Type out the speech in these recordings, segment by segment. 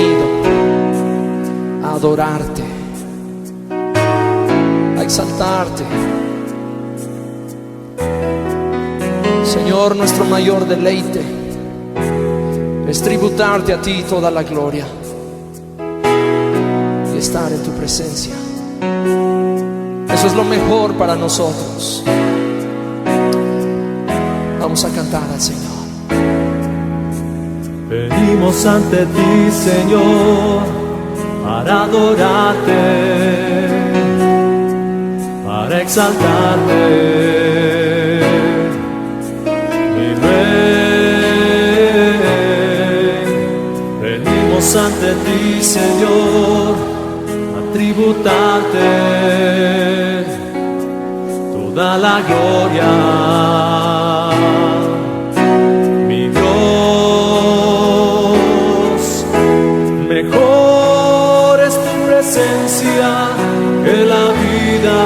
venido a adorarte, a exaltarte. Señor, nuestro mayor deleite es tributarte a ti toda la gloria y estar en tu presencia. Eso es lo mejor para nosotros. Vamos a cantar al Señor. Venimos ante ti, Señor, para adorarte, para exaltarte, mi Rey. Venimos ante ti, Señor, a tributarte toda la gloria. Mejor es tu presencia que la vida.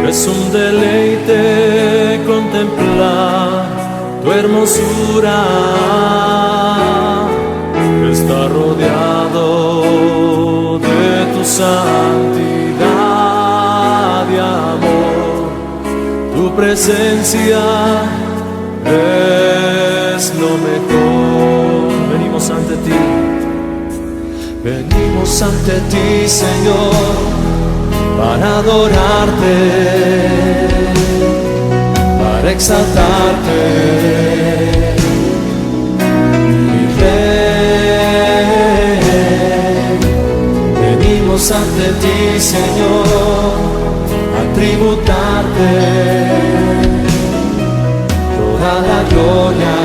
Es un deleite contemplar tu hermosura. Está rodeado de tu santidad y amor. Tu presencia es lo mejor. Venimos ante ti, venimos ante ti, Señor, para adorarte, para exaltarte, mi Rey. Venimos ante ti, Señor, a tributarte toda la gloria.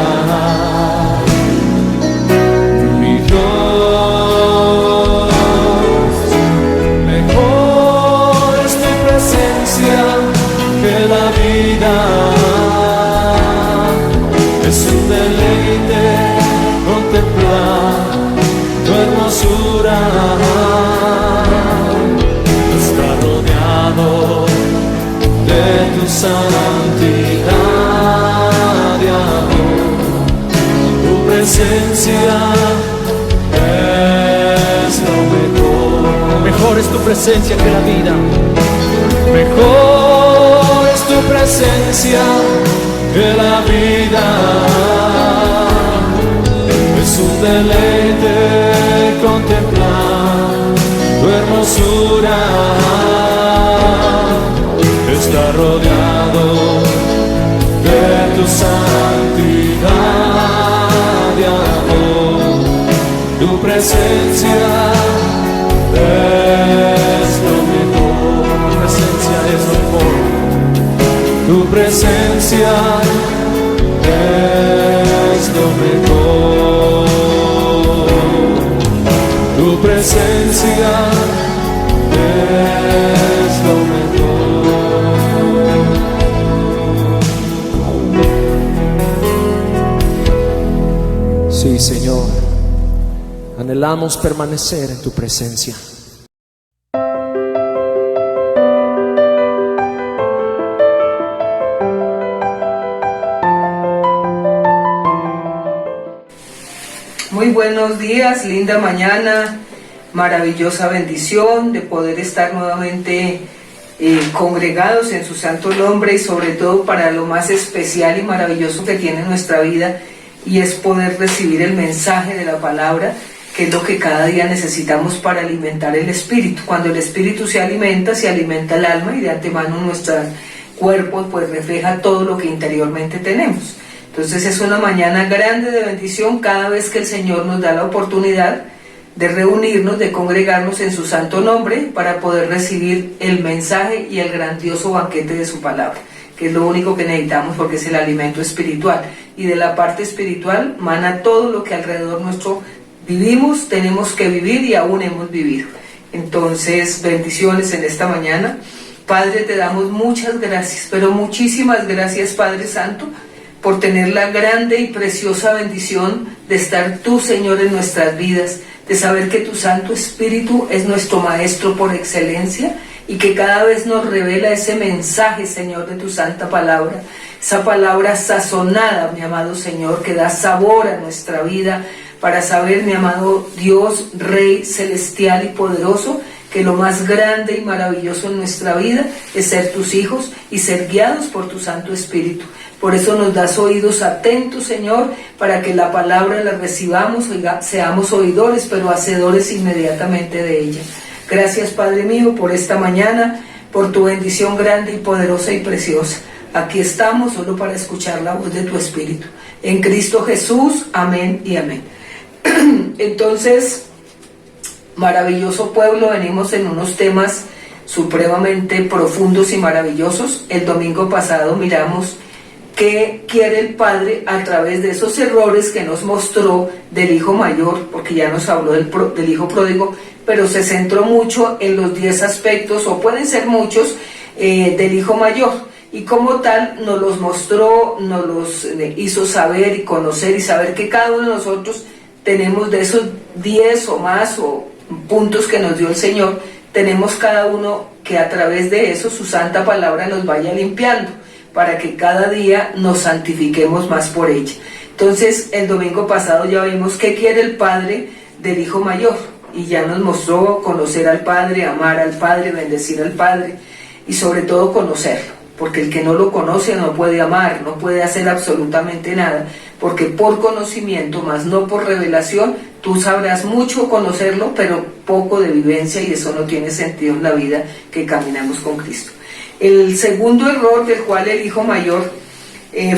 Es un deleite contemplar tu hermosura. Está rodeado de tu santidad y amor. Tu presencia es lo mejor. Mejor es tu presencia que la vida. Mejor es tu presencia que la vida. Es un deleite contemplar tu hermosura. Está rodeado de tu santidad y amor. Tu presencia es lo mejor. Tu presencia es lo mejor. Tu presencia es lo mejor. Tu presencia es lo mejor. Sí, Señor, anhelamos permanecer en tu presencia. Muy buenos días, linda mañana, maravillosa bendición de poder estar nuevamente congregados en su santo nombre y sobre todo para lo más especial y maravilloso que tiene nuestra vida, y es poder recibir el mensaje de la palabra, que es lo que cada día necesitamos para alimentar el espíritu. Cuando el espíritu se alimenta el alma, y de antemano nuestro cuerpo pues refleja todo lo que interiormente tenemos. Entonces es una mañana grande de bendición cada vez que el Señor nos da la oportunidad de reunirnos, de congregarnos en su santo nombre para poder recibir el mensaje y el grandioso banquete de su palabra, que es lo único que necesitamos porque es el alimento espiritual. Y de la parte espiritual mana todo lo que alrededor nuestro vivimos, tenemos que vivir y aún hemos vivido. Entonces, bendiciones en esta mañana. Padre, te damos muchas gracias, pero muchísimas gracias, Padre Santo, por tener la grande y preciosa bendición de estar tú, Señor, en nuestras vidas, de saber que tu Santo Espíritu es nuestro Maestro por excelencia y que cada vez nos revela ese mensaje, Señor, de tu santa palabra, esa palabra sazonada, mi amado Señor, que da sabor a nuestra vida, para saber, mi amado Dios, Rey celestial y poderoso, que lo más grande y maravilloso en nuestra vida es ser tus hijos y ser guiados por tu Santo Espíritu. Por eso nos das oídos atentos, Señor, para que la palabra la recibamos, seamos oidores, pero hacedores inmediatamente de ella. Gracias, Padre mío, por esta mañana, por tu bendición grande y poderosa y preciosa. Aquí estamos solo para escuchar la voz de tu Espíritu. En Cristo Jesús, amén y amén. Entonces, maravilloso pueblo, venimos en unos temas supremamente profundos y maravillosos. El domingo pasado miramos qué quiere el Padre a través de esos errores que nos mostró del hijo mayor, porque ya nos habló del hijo pródigo, pero se centró mucho en los 10 aspectos, o pueden ser muchos, del hijo mayor. Y como tal nos los mostró, nos los hizo saber y conocer y saber que cada uno de nosotros tenemos de esos 10 o más o puntos que nos dio el Señor, tenemos cada uno que a través de eso su santa palabra nos vaya limpiando, para que cada día nos santifiquemos más por ella. Entonces, el domingo pasado ya vimos qué quiere el Padre del hijo mayor, y ya nos mostró conocer al Padre, amar al Padre, bendecir al Padre, y sobre todo conocerlo, porque el que no lo conoce no puede amar, no puede hacer absolutamente nada, porque por conocimiento, más no por revelación, tú sabrás mucho conocerlo, pero poco de vivencia, y eso no tiene sentido en la vida que caminamos con Cristo. El segundo error del cual el hijo mayor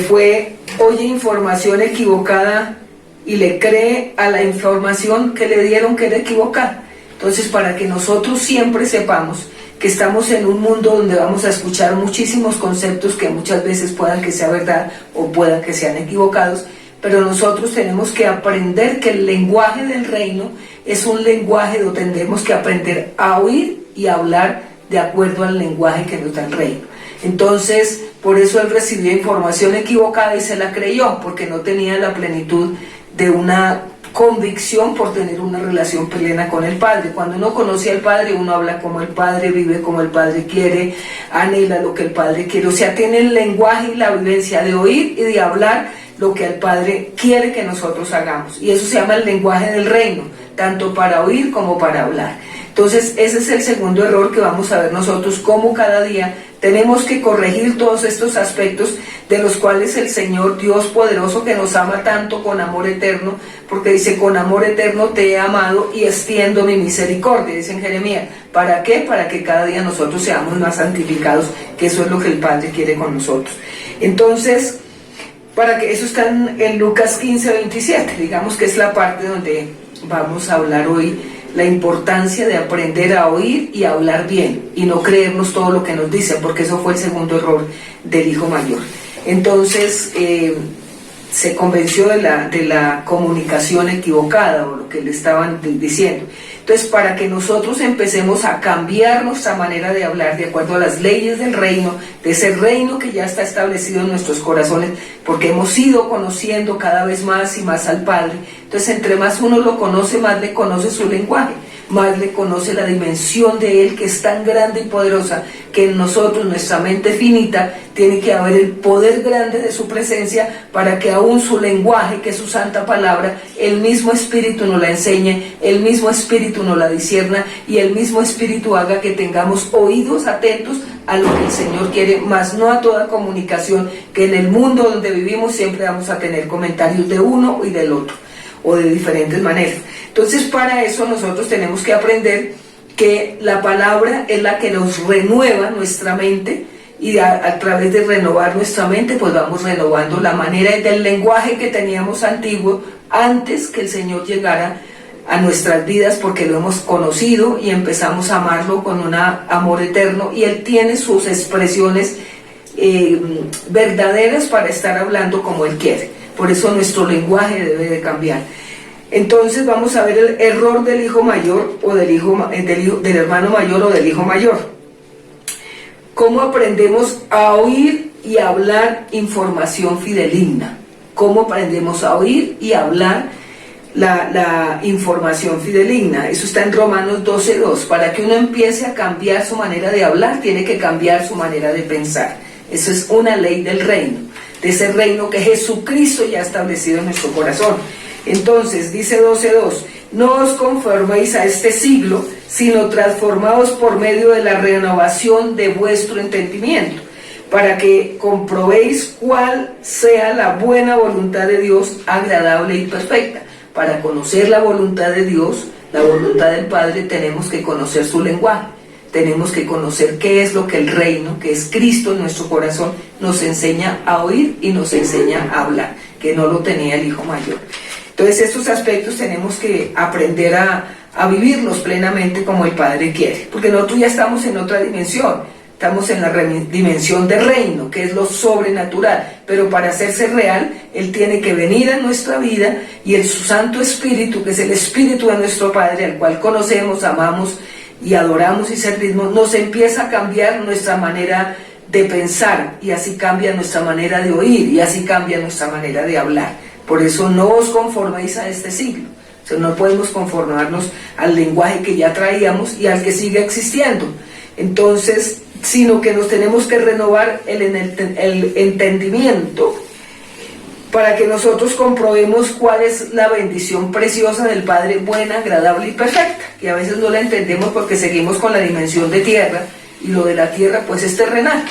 fue, oye información equivocada y le cree a la información que le dieron que era equivocada. Entonces, para que nosotros siempre sepamos que estamos en un mundo donde vamos a escuchar muchísimos conceptos que muchas veces puedan que sea verdad o puedan que sean equivocados, pero nosotros tenemos que aprender que el lenguaje del reino es un lenguaje donde tendremos que aprender a oír y a hablar de acuerdo al lenguaje que nos da el reino. Entonces, por eso él recibió información equivocada y se la creyó, porque no tenía la plenitud de una convicción por tener una relación plena con el Padre. Cuando uno conoce al Padre, uno habla como el Padre, vive como el Padre quiere, anhela lo que el Padre quiere, o sea, tiene el lenguaje y la vivencia de oír y de hablar lo que el Padre quiere que nosotros hagamos, y eso se llama el lenguaje del reino, tanto para oír como para hablar. Entonces, ese es el segundo error que vamos a ver nosotros, cómo cada día tenemos que corregir todos estos aspectos de los cuales el Señor Dios poderoso, que nos ama tanto con amor eterno, porque dice, con amor eterno te he amado y extiendo mi misericordia, dice en Jeremías. ¿Para qué? Para que cada día nosotros seamos más santificados, que eso es lo que el Padre quiere con nosotros. Entonces, para que eso está en Lucas 15:27, digamos que es la parte donde vamos a hablar hoy, la importancia de aprender a oír y a hablar bien y no creernos todo lo que nos dicen, porque eso fue el segundo error del hijo mayor. Entonces se convenció de la comunicación equivocada, o lo que le estaban diciendo. Entonces, para que nosotros empecemos a cambiar nuestra manera de hablar de acuerdo a las leyes del reino, de ese reino que ya está establecido en nuestros corazones, porque hemos ido conociendo cada vez más y más al Padre. Entonces, entre más uno lo conoce, más le conoce su lenguaje, más le conoce la dimensión de Él, que es tan grande y poderosa, que en nosotros, nuestra mente finita, tiene que haber el poder grande de su presencia, para que aún su lenguaje, que es su santa palabra, el mismo Espíritu nos la enseñe, el mismo Espíritu nos la discierna, y el mismo Espíritu haga que tengamos oídos atentos a lo que el Señor quiere, más no a toda comunicación, que en el mundo donde vivimos siempre vamos a tener comentarios de uno y del otro, o de diferentes maneras. Entonces, para eso nosotros tenemos que aprender que la palabra es la que nos renueva nuestra mente, y a través de renovar nuestra mente, pues vamos renovando la manera del lenguaje que teníamos antiguo, antes que el Señor llegara a nuestras vidas, porque lo hemos conocido y empezamos a amarlo con un amor eterno, y Él tiene sus expresiones verdaderas para estar hablando como Él quiere. Por eso nuestro lenguaje debe de cambiar. Entonces vamos a ver el error del hijo mayor, o del hermano mayor o del hijo mayor. ¿Cómo aprendemos a oír y a hablar información fidedigna? ¿Cómo aprendemos a oír y a hablar la información fidedigna? Eso está en Romanos 12:2. Para que uno empiece a cambiar su manera de hablar, tiene que cambiar su manera de pensar. Eso es una ley del reino, de ese reino que Jesucristo ya ha establecido en nuestro corazón. Entonces, dice 12:2, no os conforméis a este siglo, sino transformaos por medio de la renovación de vuestro entendimiento, para que comprobéis cuál sea la buena voluntad de Dios, agradable y perfecta. Para conocer la voluntad de Dios, la voluntad del Padre, tenemos que conocer su lenguaje. Tenemos que conocer qué es lo que el reino, que es Cristo en nuestro corazón, nos enseña a oír y nos enseña a hablar, que no lo tenía el Hijo Mayor. Entonces estos aspectos tenemos que aprender a vivirlos plenamente como el Padre quiere, porque nosotros ya estamos en otra dimensión, estamos en la dimensión del reino, que es lo sobrenatural, pero para hacerse real, Él tiene que venir a nuestra vida y el su Santo Espíritu, que es el Espíritu de nuestro Padre, al cual conocemos, amamos y adoramos y servimos, nos empieza a cambiar nuestra manera de pensar, y así cambia nuestra manera de oír, y así cambia nuestra manera de hablar. Por eso no os conforméis a este siglo. O sea, no podemos conformarnos al lenguaje que ya traíamos y al que sigue existiendo. Entonces, sino que nos tenemos que renovar el entendimiento para que nosotros comprobemos cuál es la bendición preciosa del Padre, buena, agradable y perfecta, que a veces no la entendemos porque seguimos con la dimensión de tierra, y lo de la tierra pues es terrenal,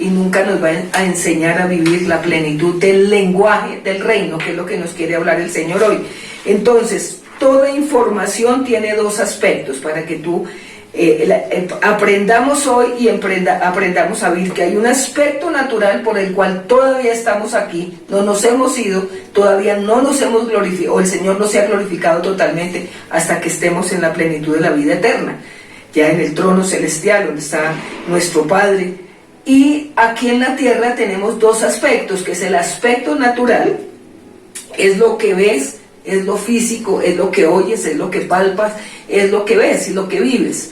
y nunca nos va a enseñar a vivir la plenitud del lenguaje del reino, que es lo que nos quiere hablar el Señor hoy. Entonces, toda información tiene dos aspectos para que tú aprendamos hoy y aprendamos a vivir, que hay un aspecto natural por el cual todavía estamos aquí, no nos hemos ido, todavía no nos hemos glorificado, o el Señor no se ha glorificado totalmente hasta que estemos en la plenitud de la vida eterna, ya en el trono celestial donde está nuestro Padre. Y aquí en la tierra tenemos dos aspectos, que es el aspecto natural, es lo que ves, es lo físico, es lo que oyes, es lo que palpas, es lo que ves y lo que vives.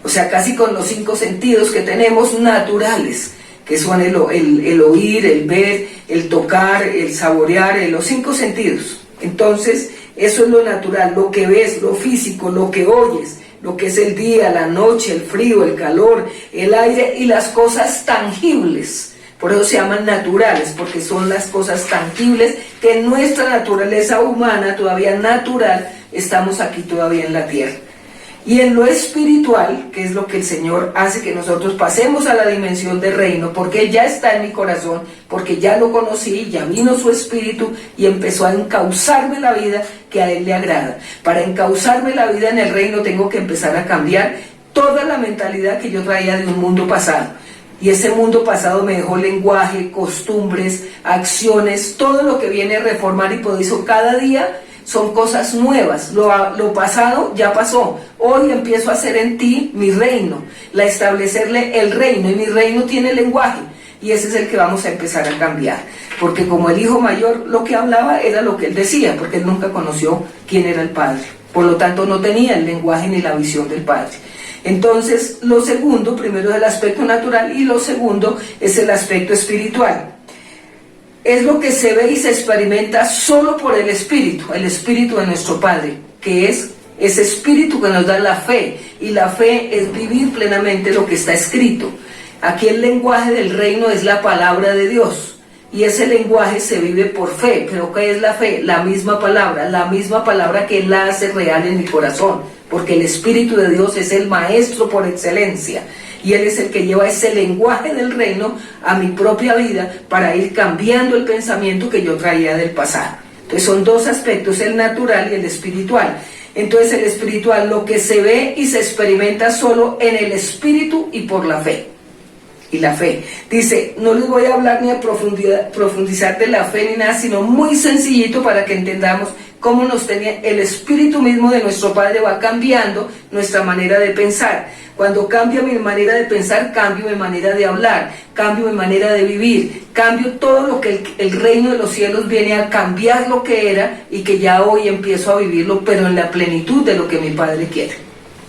O sea, casi con los 5 sentidos que tenemos naturales, que son el oír, el ver, el tocar, el saborear, los 5 sentidos. Entonces, eso es lo natural, lo que ves, lo físico, lo que oyes, lo que es el día, la noche, el frío, el calor, el aire y las cosas tangibles. Por eso se llaman naturales, porque son las cosas tangibles que en nuestra naturaleza humana, todavía natural, estamos aquí todavía en la tierra. Y en lo espiritual, que es lo que el Señor hace que nosotros pasemos a la dimensión del reino, porque Él ya está en mi corazón, porque ya lo conocí, ya vino su Espíritu y empezó a encauzarme la vida que a Él le agrada. Para encauzarme la vida en el reino tengo que empezar a cambiar toda la mentalidad que yo traía de un mundo pasado. Y ese mundo pasado me dejó lenguaje, costumbres, acciones, todo lo que viene a reformar, y por eso cada día son cosas nuevas. Lo pasado ya pasó. Hoy empiezo a hacer en ti mi reino, establecerle el reino, y mi reino tiene lenguaje, y ese es el que vamos a empezar a cambiar. Porque como el Hijo Mayor lo que hablaba era lo que él decía, porque él nunca conoció quién era el Padre. Por lo tanto no tenía el lenguaje ni la visión del Padre. Entonces, lo segundo, primero es el aspecto natural, y lo segundo es el aspecto espiritual. Es lo que se ve y se experimenta solo por el Espíritu de nuestro Padre, que es ese Espíritu que nos da la fe, y la fe es vivir plenamente lo que está escrito. Aquí el lenguaje del reino es la palabra de Dios, y ese lenguaje se vive por fe. ¿Pero qué es la fe? La misma palabra que Él la hace real en mi corazón, porque el Espíritu de Dios es el maestro por excelencia, y Él es el que lleva ese lenguaje del reino a mi propia vida para ir cambiando el pensamiento que yo traía del pasado. Entonces son dos aspectos, el natural y el espiritual. Entonces el espiritual, lo que se ve y se experimenta solo en el Espíritu y por la fe. Y la fe, dice, no les voy a hablar ni a profundizar de la fe ni nada, sino muy sencillito para que entendamos cómo nos tenía el Espíritu mismo de nuestro Padre, va cambiando nuestra manera de pensar. Cuando cambia mi manera de pensar, cambio mi manera de hablar, cambio mi manera de vivir, cambio todo lo que el reino de los cielos viene a cambiar lo que era, y que ya hoy empiezo a vivirlo, pero en la plenitud de lo que mi Padre quiere.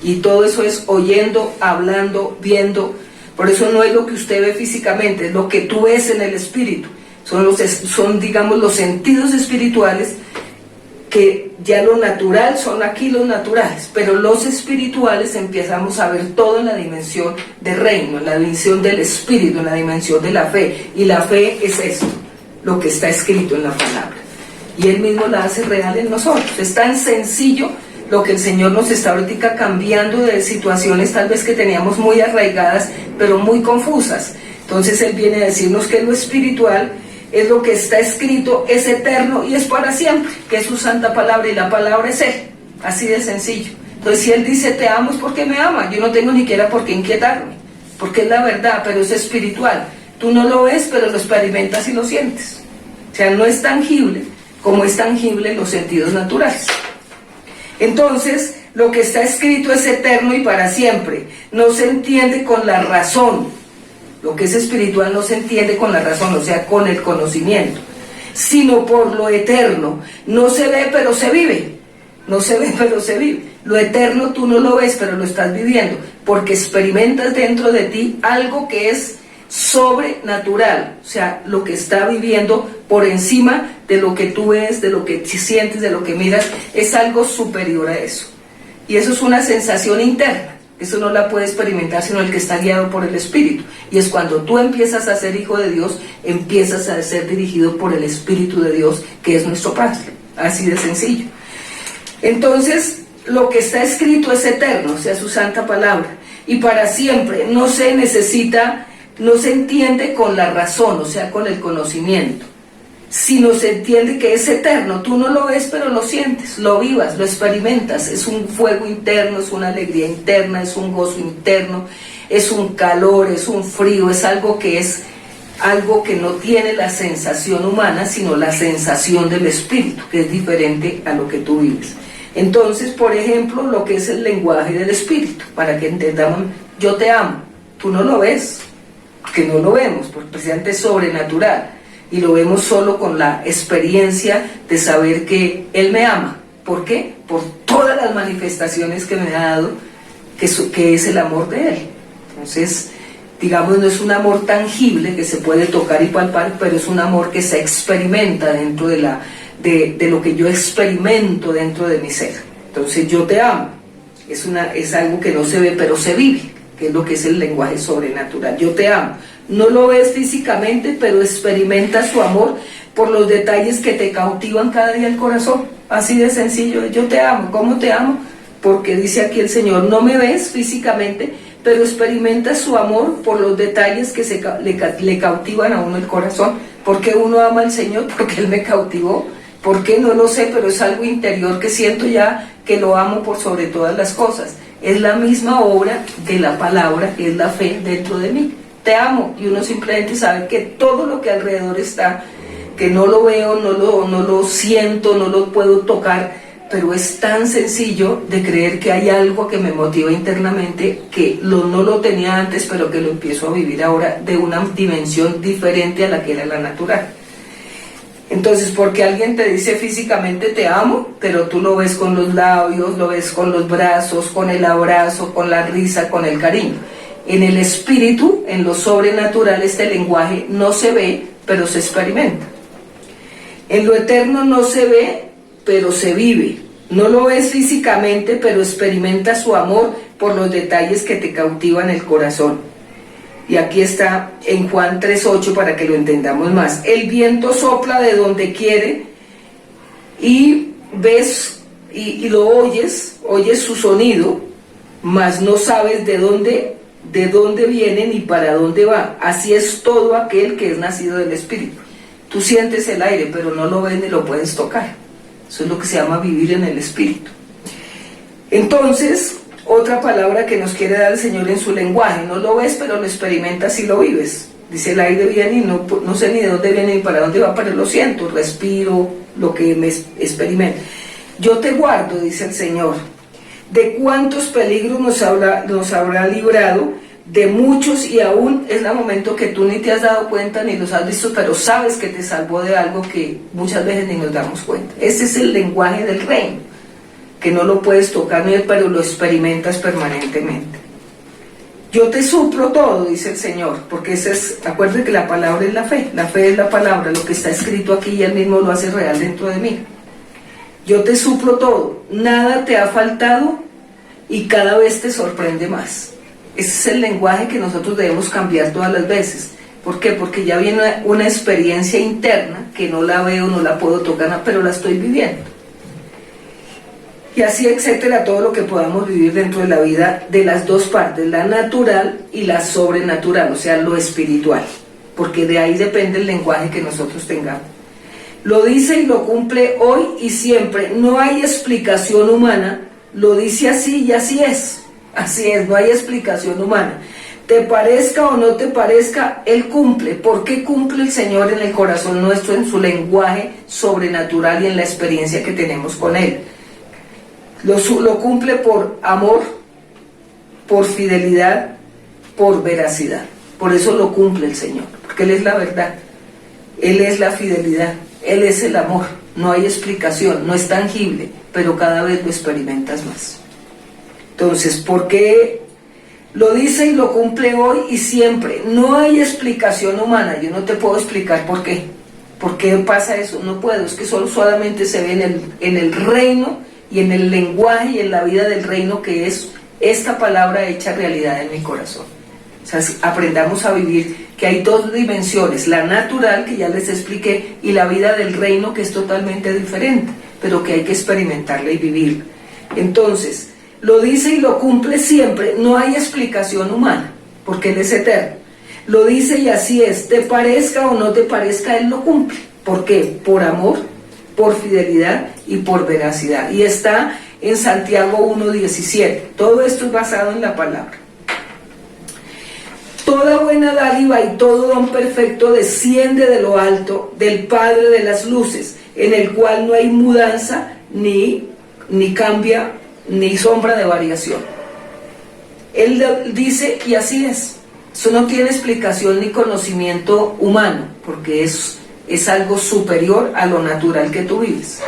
Y todo eso es oyendo, hablando, viendo. Por eso no es lo que usted ve físicamente, es lo que tú ves en el Espíritu. Son digamos, los sentidos espirituales, que ya lo natural son aquí los naturales, pero los espirituales empezamos a ver todo en la dimensión del reino, en la dimensión del Espíritu, en la dimensión de la fe. Y la fe es esto, lo que está escrito en la palabra. y Él mismo la hace real en nosotros. Es tan sencillo lo que el Señor nos está ahorita cambiando de situaciones tal vez que teníamos muy arraigadas, pero muy confusas. Entonces Él viene a decirnos que lo espiritual es lo que está escrito, es eterno y es para siempre, que es su santa palabra, y la palabra es Él, así de sencillo. Entonces si Él dice te amo es porque me ama, yo no tengo ni siquiera por qué inquietarme, porque es la verdad, pero es espiritual. Tú no lo ves, pero lo experimentas y lo sientes. O sea, no es tangible como es tangible en los sentidos naturales. Entonces, lo que está escrito es eterno y para siempre. No se entiende con la razón. Lo que es espiritual no se entiende con la razón, o sea, con el conocimiento, sino por lo eterno. No se ve, pero se vive. No se ve, pero se vive. Lo eterno tú no lo ves, pero lo estás viviendo, porque experimentas dentro de ti algo que es sobrenatural, o sea, lo que está viviendo por encima de lo que tú ves, de lo que sientes, de lo que miras, es algo superior a eso. Y eso es una sensación interna, eso no la puede experimentar sino el que está guiado por el Espíritu. Y es cuando tú empiezas a ser hijo de Dios, empiezas a ser dirigido por el Espíritu de Dios, que es nuestro Padre, así de sencillo. Entonces, lo que está escrito es eterno, o sea, su santa palabra, y para siempre. No se necesita, no se entiende con la razón, o sea, con el conocimiento, sino se entiende que es eterno. Tú no lo ves, pero lo sientes, lo vivas, lo experimentas. Es un fuego interno, es una alegría interna, es un gozo interno, es un calor, es un frío, es algo que no tiene la sensación humana, sino la sensación del espíritu, que es diferente a lo que tú vives. Entonces, por ejemplo, lo que es el lenguaje del espíritu, para que entendamos, yo te amo, tú no lo ves, que no lo vemos, porque precisamente es sobrenatural, y lo vemos solo con la experiencia de saber que Él me ama. ¿Por qué? Por todas las manifestaciones que me ha dado, que es el amor de Él. Entonces, digamos, no es un amor tangible que se puede tocar y palpar, pero es un amor que se experimenta dentro de lo que yo experimento dentro de mi ser. Entonces, yo te amo, es algo que no se ve, pero se vive, que es lo que es el lenguaje sobrenatural. Yo te amo. No lo ves físicamente, pero experimentas su amor por los detalles que te cautivan cada día el corazón. Así de sencillo, yo te amo. ¿Cómo te amo? Porque dice aquí el Señor, no me ves físicamente, pero experimentas su amor por los detalles que le cautivan a uno el corazón. ¿Por qué uno ama al Señor? Porque Él me cautivó. ¿Por qué? No lo sé, pero es algo interior que siento ya que lo amo por sobre todas las cosas. Es la misma obra de la palabra, que es la fe dentro de mí. Te amo, y uno simplemente sabe que todo lo que alrededor está, que no lo veo, no lo siento, no lo puedo tocar, pero es tan sencillo de creer que hay algo que me motiva internamente, que no lo tenía antes, pero que lo empiezo a vivir ahora de una dimensión diferente a la que era la natural. Entonces, porque alguien te dice físicamente te amo, pero tú lo ves con los labios, lo ves con los brazos, con el abrazo, con la risa, con el cariño. En el espíritu, en lo sobrenatural, este lenguaje no se ve, pero se experimenta. En lo eterno no se ve, pero se vive. No lo ves físicamente, pero experimentas su amor por los detalles que te cautivan el corazón. Y aquí está en Juan 3:8 para que lo entendamos más. El viento sopla de donde quiere y ves y lo oyes su sonido, mas no sabes de dónde viene ni para dónde va. Así es todo aquel que es nacido del Espíritu. Tú sientes el aire, pero no lo ves ni lo puedes tocar. Eso es lo que se llama vivir en el Espíritu. Entonces, otra palabra que nos quiere dar el Señor en su lenguaje, no lo ves, pero lo experimentas y lo vives. Dice, el aire viene y no sé ni de dónde viene ni para dónde va, pero lo siento, respiro, lo que me experimento. Yo te guardo, dice el Señor. De cuántos peligros nos habrá librado, de muchos, y aún es el momento que tú ni te has dado cuenta ni los has visto, pero sabes que te salvó de algo que muchas veces ni nos damos cuenta. Ese es el lenguaje del reino, que no lo puedes tocar ni ver, pero lo experimentas permanentemente. Yo te suplo todo, dice el Señor, porque acuérdate que la palabra es la fe es la palabra, lo que está escrito aquí y Él mismo lo hace real dentro de mí. Yo te suplo todo, nada te ha faltado y cada vez te sorprende más. Ese es el lenguaje que nosotros debemos cambiar todas las veces, ¿Por qué? Porque ya viene una experiencia interna que no la veo, no la puedo tocar, pero la estoy viviendo. Y así, etcétera, todo lo que podamos vivir dentro de la vida de las dos partes, la natural y la sobrenatural, o sea, lo espiritual, porque de ahí depende el lenguaje que nosotros tengamos. Lo dice y lo cumple hoy y siempre, no hay explicación humana, lo dice así y así es, no hay explicación humana. Te parezca o no te parezca, Él cumple. ¿Por qué cumple el Señor en el corazón nuestro, en su lenguaje sobrenatural y en la experiencia que tenemos con Él? Lo cumple por amor, por fidelidad, por veracidad. Por eso lo cumple el Señor, porque Él es la verdad, Él es la fidelidad, Él es el amor. No hay explicación, no es tangible, pero cada vez lo experimentas más. Entonces, ¿por qué lo dice y lo cumple hoy y siempre? No hay explicación humana. Yo no te puedo explicar por qué. ¿Por qué pasa eso? No puedo, es que solamente se ve en el reino y en el lenguaje y en la vida del reino, que es esta palabra hecha realidad en mi corazón. O sea, aprendamos a vivir que hay dos dimensiones, la natural, que ya les expliqué, y la vida del reino, que es totalmente diferente, pero que hay que experimentarla y vivirla. Entonces, lo dice y lo cumple siempre, no hay explicación humana, porque Él es eterno. Lo dice y así es, te parezca o no te parezca, Él lo cumple. ¿Por qué? Por amor, por fidelidad y por veracidad. Y está en Santiago 1:17. Todo esto es basado en la palabra. Toda buena dádiva y todo don perfecto desciende de lo alto, del Padre de las luces, en el cual no hay mudanza, ni cambia, ni sombra de variación. Él dice, y así es. Eso no tiene explicación ni conocimiento humano, porque es algo superior a lo natural que tú vives.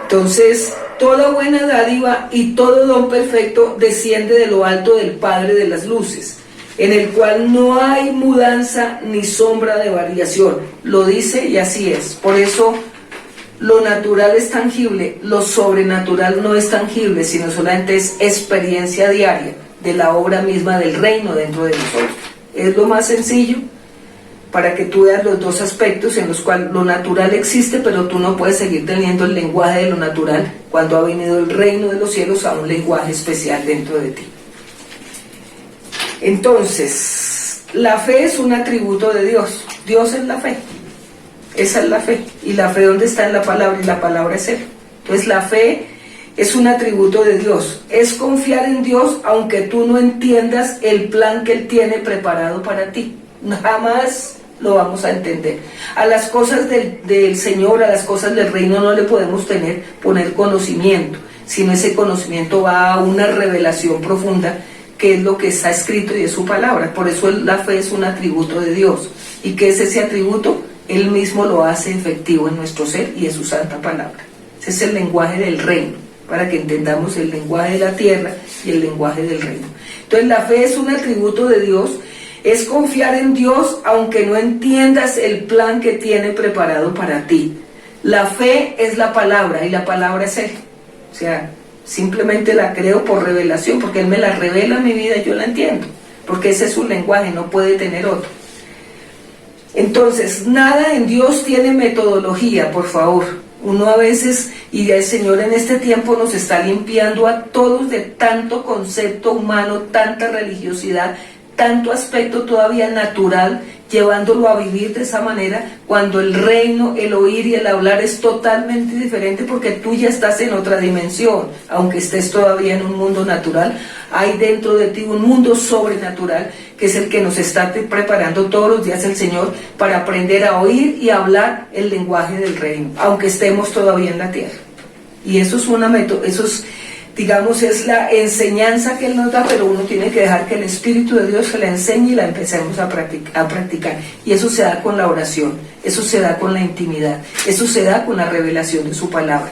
Entonces, toda buena dádiva y todo don perfecto desciende de lo alto del Padre de las luces, en el cual no hay mudanza ni sombra de variación. Lo dice y así es. Por eso lo natural es tangible, lo sobrenatural no es tangible, sino solamente es experiencia diaria de la obra misma del reino dentro de nosotros. Es lo más sencillo para que tú veas los dos aspectos en los cuales lo natural existe, pero tú no puedes seguir teniendo el lenguaje de lo natural cuando ha venido el reino de los cielos a un lenguaje especial dentro de ti. Entonces, la fe es un atributo de Dios. Dios es la fe. Esa es la fe. ¿Y la fe dónde está? En la palabra, y la palabra es Él. Entonces, la fe es un atributo de Dios. Es confiar en Dios aunque tú no entiendas el plan que Él tiene preparado para ti. Jamás lo vamos a entender. A las cosas del Señor, a las cosas del reino no le podemos poner conocimiento, sino ese conocimiento va a una revelación profunda, que es lo que está escrito y es su palabra. Por eso la fe es un atributo de Dios. ¿Y qué es ese atributo? Él mismo lo hace efectivo en nuestro ser y es su santa palabra. Ese es el lenguaje del reino, para que entendamos el lenguaje de la tierra y el lenguaje del reino. Entonces, la fe es un atributo de Dios, es confiar en Dios aunque no entiendas el plan que tiene preparado para ti. La fe es la palabra y la palabra es Él. O sea, simplemente la creo por revelación, porque Él me la revela en mi vida y yo la entiendo, porque ese es su lenguaje, no puede tener otro. Entonces, nada en Dios tiene metodología, por favor. Uno a veces, y el Señor en este tiempo nos está limpiando a todos de tanto concepto humano, tanta religiosidad, tanto aspecto todavía natural, llevándolo a vivir de esa manera, cuando el reino, el oír y el hablar es totalmente diferente, porque tú ya estás en otra dimensión. Aunque estés todavía en un mundo natural, hay dentro de ti un mundo sobrenatural, que es el que nos está preparando todos los días el Señor para aprender a oír y hablar el lenguaje del reino, aunque estemos todavía en la tierra. Y eso es digamos, es la enseñanza que Él nos da, pero uno tiene que dejar que el Espíritu de Dios se la enseñe y la empecemos a practicar. Y eso se da con la oración, eso se da con la intimidad, eso se da con la revelación de su palabra.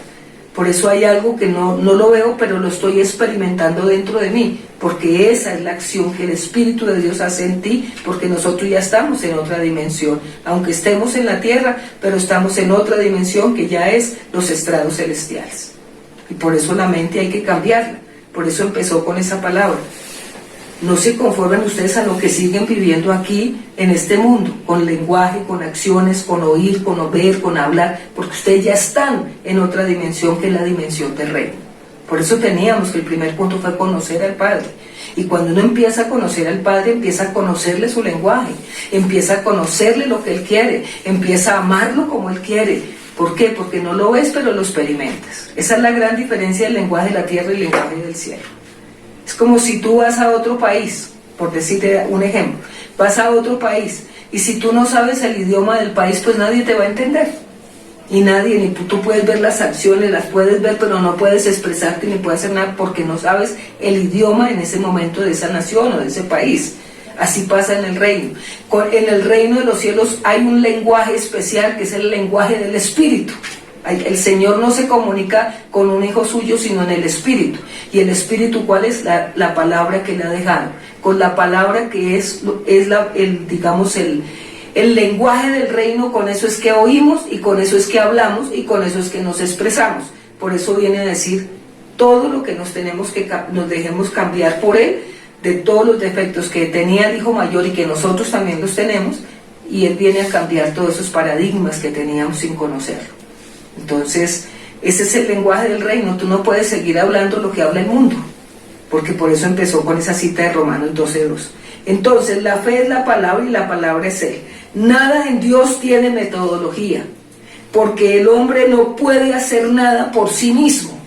Por eso hay algo que no lo veo, pero lo estoy experimentando dentro de mí, porque esa es la acción que el Espíritu de Dios hace en ti, porque nosotros ya estamos en otra dimensión, aunque estemos en la tierra, pero estamos en otra dimensión que ya es los estrados celestiales. Y por eso la mente hay que cambiarla, por eso empezó con esa palabra. no se conformen ustedes a lo que siguen viviendo aquí en este mundo, con lenguaje, con acciones, con oír, con ver, con hablar, porque ustedes ya están en otra dimensión que es la dimensión del reino. Por eso teníamos que el primer punto fue conocer al Padre. Y cuando uno empieza a conocer al Padre, empieza a conocerle su lenguaje, empieza a conocerle lo que Él quiere, empieza a amarlo como Él quiere. ¿Por qué? Porque no lo ves, pero lo experimentas. Esa es la gran diferencia del lenguaje de la tierra y el lenguaje del cielo. Es como si tú vas a otro país, por decirte un ejemplo, vas a otro país, y si tú no sabes el idioma del país, pues nadie te va a entender. Y nadie, ni tú puedes ver las acciones, las puedes ver, pero no puedes expresarte ni puedes hacer nada porque no sabes el idioma en ese momento de esa nación o de ese país. Así pasa en el reino. En el reino de los cielos hay un lenguaje especial que es el lenguaje del Espíritu. El Señor no se comunica con un hijo suyo, sino en el Espíritu. ¿Y el Espíritu cuál es? La palabra que le ha dejado. Con la palabra que es el lenguaje del reino, con eso es que oímos y con eso es que hablamos y con eso es que nos expresamos. Por eso viene a decir todo lo que nos dejemos cambiar por Él, de todos los defectos que tenía el hijo mayor y que nosotros también los tenemos, y Él viene a cambiar todos esos paradigmas que teníamos sin conocerlo. Entonces, ese es el lenguaje del reino. Tú no puedes seguir hablando lo que habla el mundo, porque por eso empezó con esa cita de Romanos 12:2. Entonces, la fe es la palabra y la palabra es Él. Nada en Dios tiene metodología, porque el hombre no puede hacer nada por sí mismo.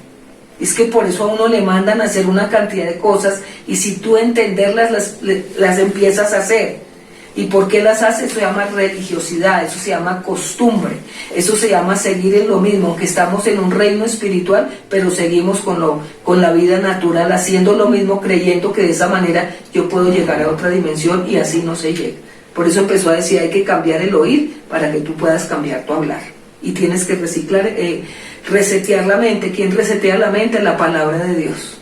Es que por eso a uno le mandan a hacer una cantidad de cosas, y si tú entenderlas, las empiezas a hacer. ¿Y por qué las hace? Eso se llama religiosidad, eso se llama costumbre, eso se llama seguir en lo mismo, aunque estamos en un reino espiritual, pero seguimos con la vida natural, haciendo lo mismo, creyendo que de esa manera yo puedo llegar a otra dimensión, y así no se llega. Por eso empezó a decir, hay que cambiar el oír para que tú puedas cambiar tu hablar. Y tienes que resetear la mente. ¿Quién resetea la mente? La palabra de Dios.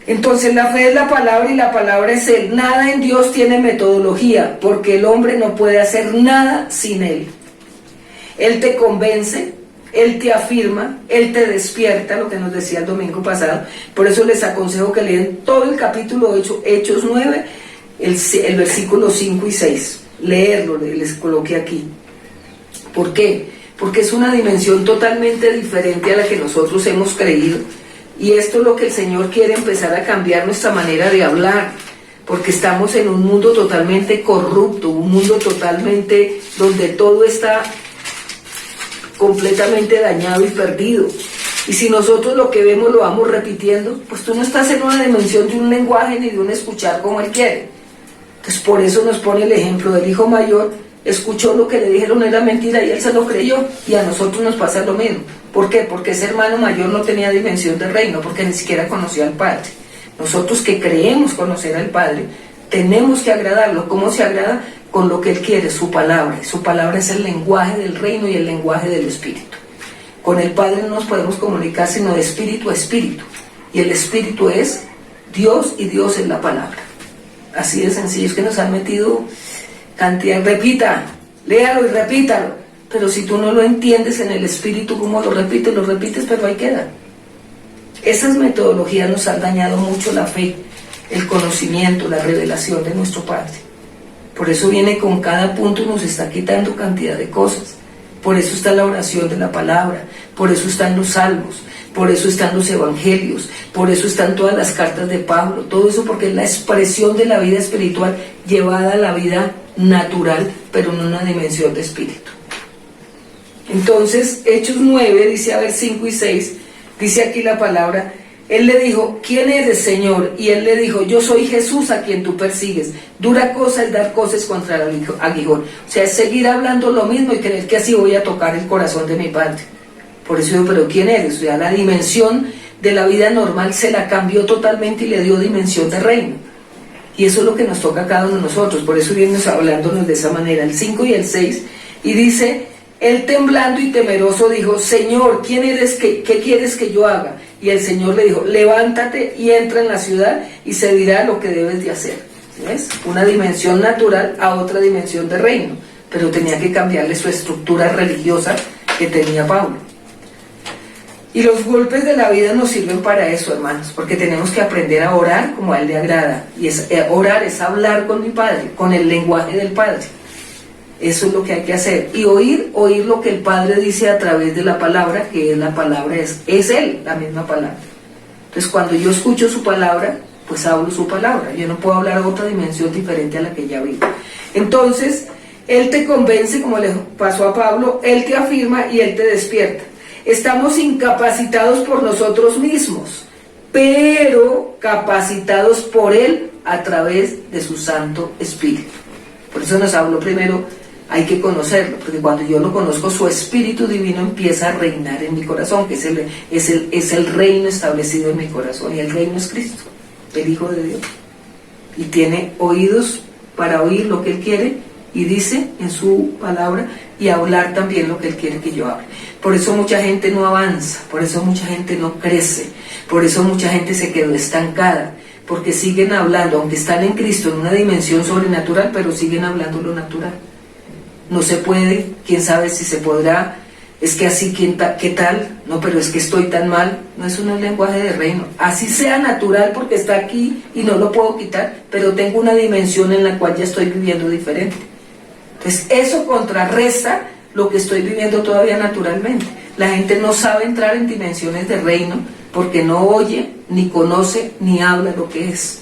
Entonces la fe es la palabra y la palabra es Él. Nada en Dios tiene metodología, porque el hombre no puede hacer nada sin Él. Él te convence, Él te afirma, Él te despierta, lo que nos decía el domingo pasado. Por eso les aconsejo que lean todo el capítulo 8, Hechos 9, el versículo 5 y 6. Leerlo, les coloqué aquí. ¿Por qué? Porque es una dimensión totalmente diferente a la que nosotros hemos creído. Y esto es lo que el Señor quiere, empezar a cambiar nuestra manera de hablar, porque estamos en un mundo totalmente corrupto, un mundo totalmente donde todo está completamente dañado y perdido. Y si nosotros lo que vemos lo vamos repitiendo, pues tú no estás en una dimensión de un lenguaje ni de un escuchar como Él quiere. Entonces por eso nos pone el ejemplo del hijo mayor. Escuchó lo que le dijeron era mentira y él se lo creyó, y a nosotros nos pasa lo mismo. ¿Por qué? Porque ese hermano mayor no tenía dimensión de reino, porque ni siquiera conocía al Padre. Nosotros que creemos conocer al Padre, tenemos que agradarlo. ¿Cómo se agrada? Con lo que Él quiere, su palabra. Su palabra es el lenguaje del reino y el lenguaje del Espíritu. Con el Padre no nos podemos comunicar sino de espíritu a espíritu, y el Espíritu es Dios, y Dios es la palabra. Así de sencillo. Es que nos han metido cantidad, léalo y repítalo, pero si tú no lo entiendes en el espíritu, ¿cómo lo repites? Pero ahí queda. Esas metodologías nos han dañado mucho la fe, el conocimiento, la revelación de nuestro Padre. Por eso viene con cada punto y nos está quitando cantidad de cosas. Por eso está la oración de la palabra, por eso están los salmos, por eso están los evangelios, por eso están todas las cartas de Pablo, todo eso porque es la expresión de la vida espiritual llevada a la vida natural, pero en una dimensión de espíritu. Entonces, Hechos 9, dice, a ver, 5 y 6, dice aquí la palabra, Él le dijo, ¿quién eres, Señor? Y Él le dijo, yo soy Jesús a quien tú persigues. Dura cosa es dar cosas contra el aguijón. O sea, es seguir hablando lo mismo y creer que así voy a tocar el corazón de mi Padre. Por eso digo, pero ¿quién eres? O sea, la dimensión de la vida normal se la cambió totalmente y le dio dimensión de reino. Y eso es lo que nos toca a cada uno de nosotros. Por eso vienes hablándonos de esa manera, el 5 y el 6. Y dice, Él temblando y temeroso dijo, Señor, ¿quién eres? ¿Qué quieres que yo haga? Y el Señor le dijo, levántate y entra en la ciudad y se dirá lo que debes de hacer. ¿Ves? Una dimensión natural a otra dimensión de reino. Pero tenía que cambiarle su estructura religiosa que tenía Pablo. Y los golpes de la vida nos sirven para eso, hermanos, porque tenemos que aprender a orar como a Él le agrada. Y orar es hablar con mi Padre, con el lenguaje del Padre. Eso es lo que hay que hacer. Y oír lo que el Padre dice a través de la palabra, que la palabra es Él, la misma palabra. Entonces cuando yo escucho su palabra, pues hablo su palabra. Yo no puedo hablar otra dimensión diferente a la que ya vivo. Entonces, Él te convence, como le pasó a Pablo, Él te afirma y Él te despierta. Estamos incapacitados por nosotros mismos, pero capacitados por Él a través de su Santo Espíritu. Por eso nos habló primero, hay que conocerlo, porque cuando yo lo conozco, su Espíritu Divino empieza a reinar en mi corazón, que es el reino establecido en mi corazón, y el reino es Cristo, el Hijo de Dios. Y tiene oídos para oír lo que Él quiere, y dice en su palabra, y hablar también lo que Él quiere que yo hable. Por eso mucha gente no avanza, por eso mucha gente no crece, por eso mucha gente se quedó estancada, porque siguen hablando, aunque están en Cristo en una dimensión sobrenatural, pero siguen hablando lo natural. No se puede, quién sabe si se podrá, es que así, ¿qué tal? No, pero es que estoy tan mal. No es un lenguaje de reino. Así sea natural porque está aquí y no lo puedo quitar, pero tengo una dimensión en la cual ya estoy viviendo diferente. Entonces eso contrarresta lo que estoy viviendo todavía naturalmente. La gente no sabe entrar en dimensiones de reino porque no oye, ni conoce, ni habla lo que es.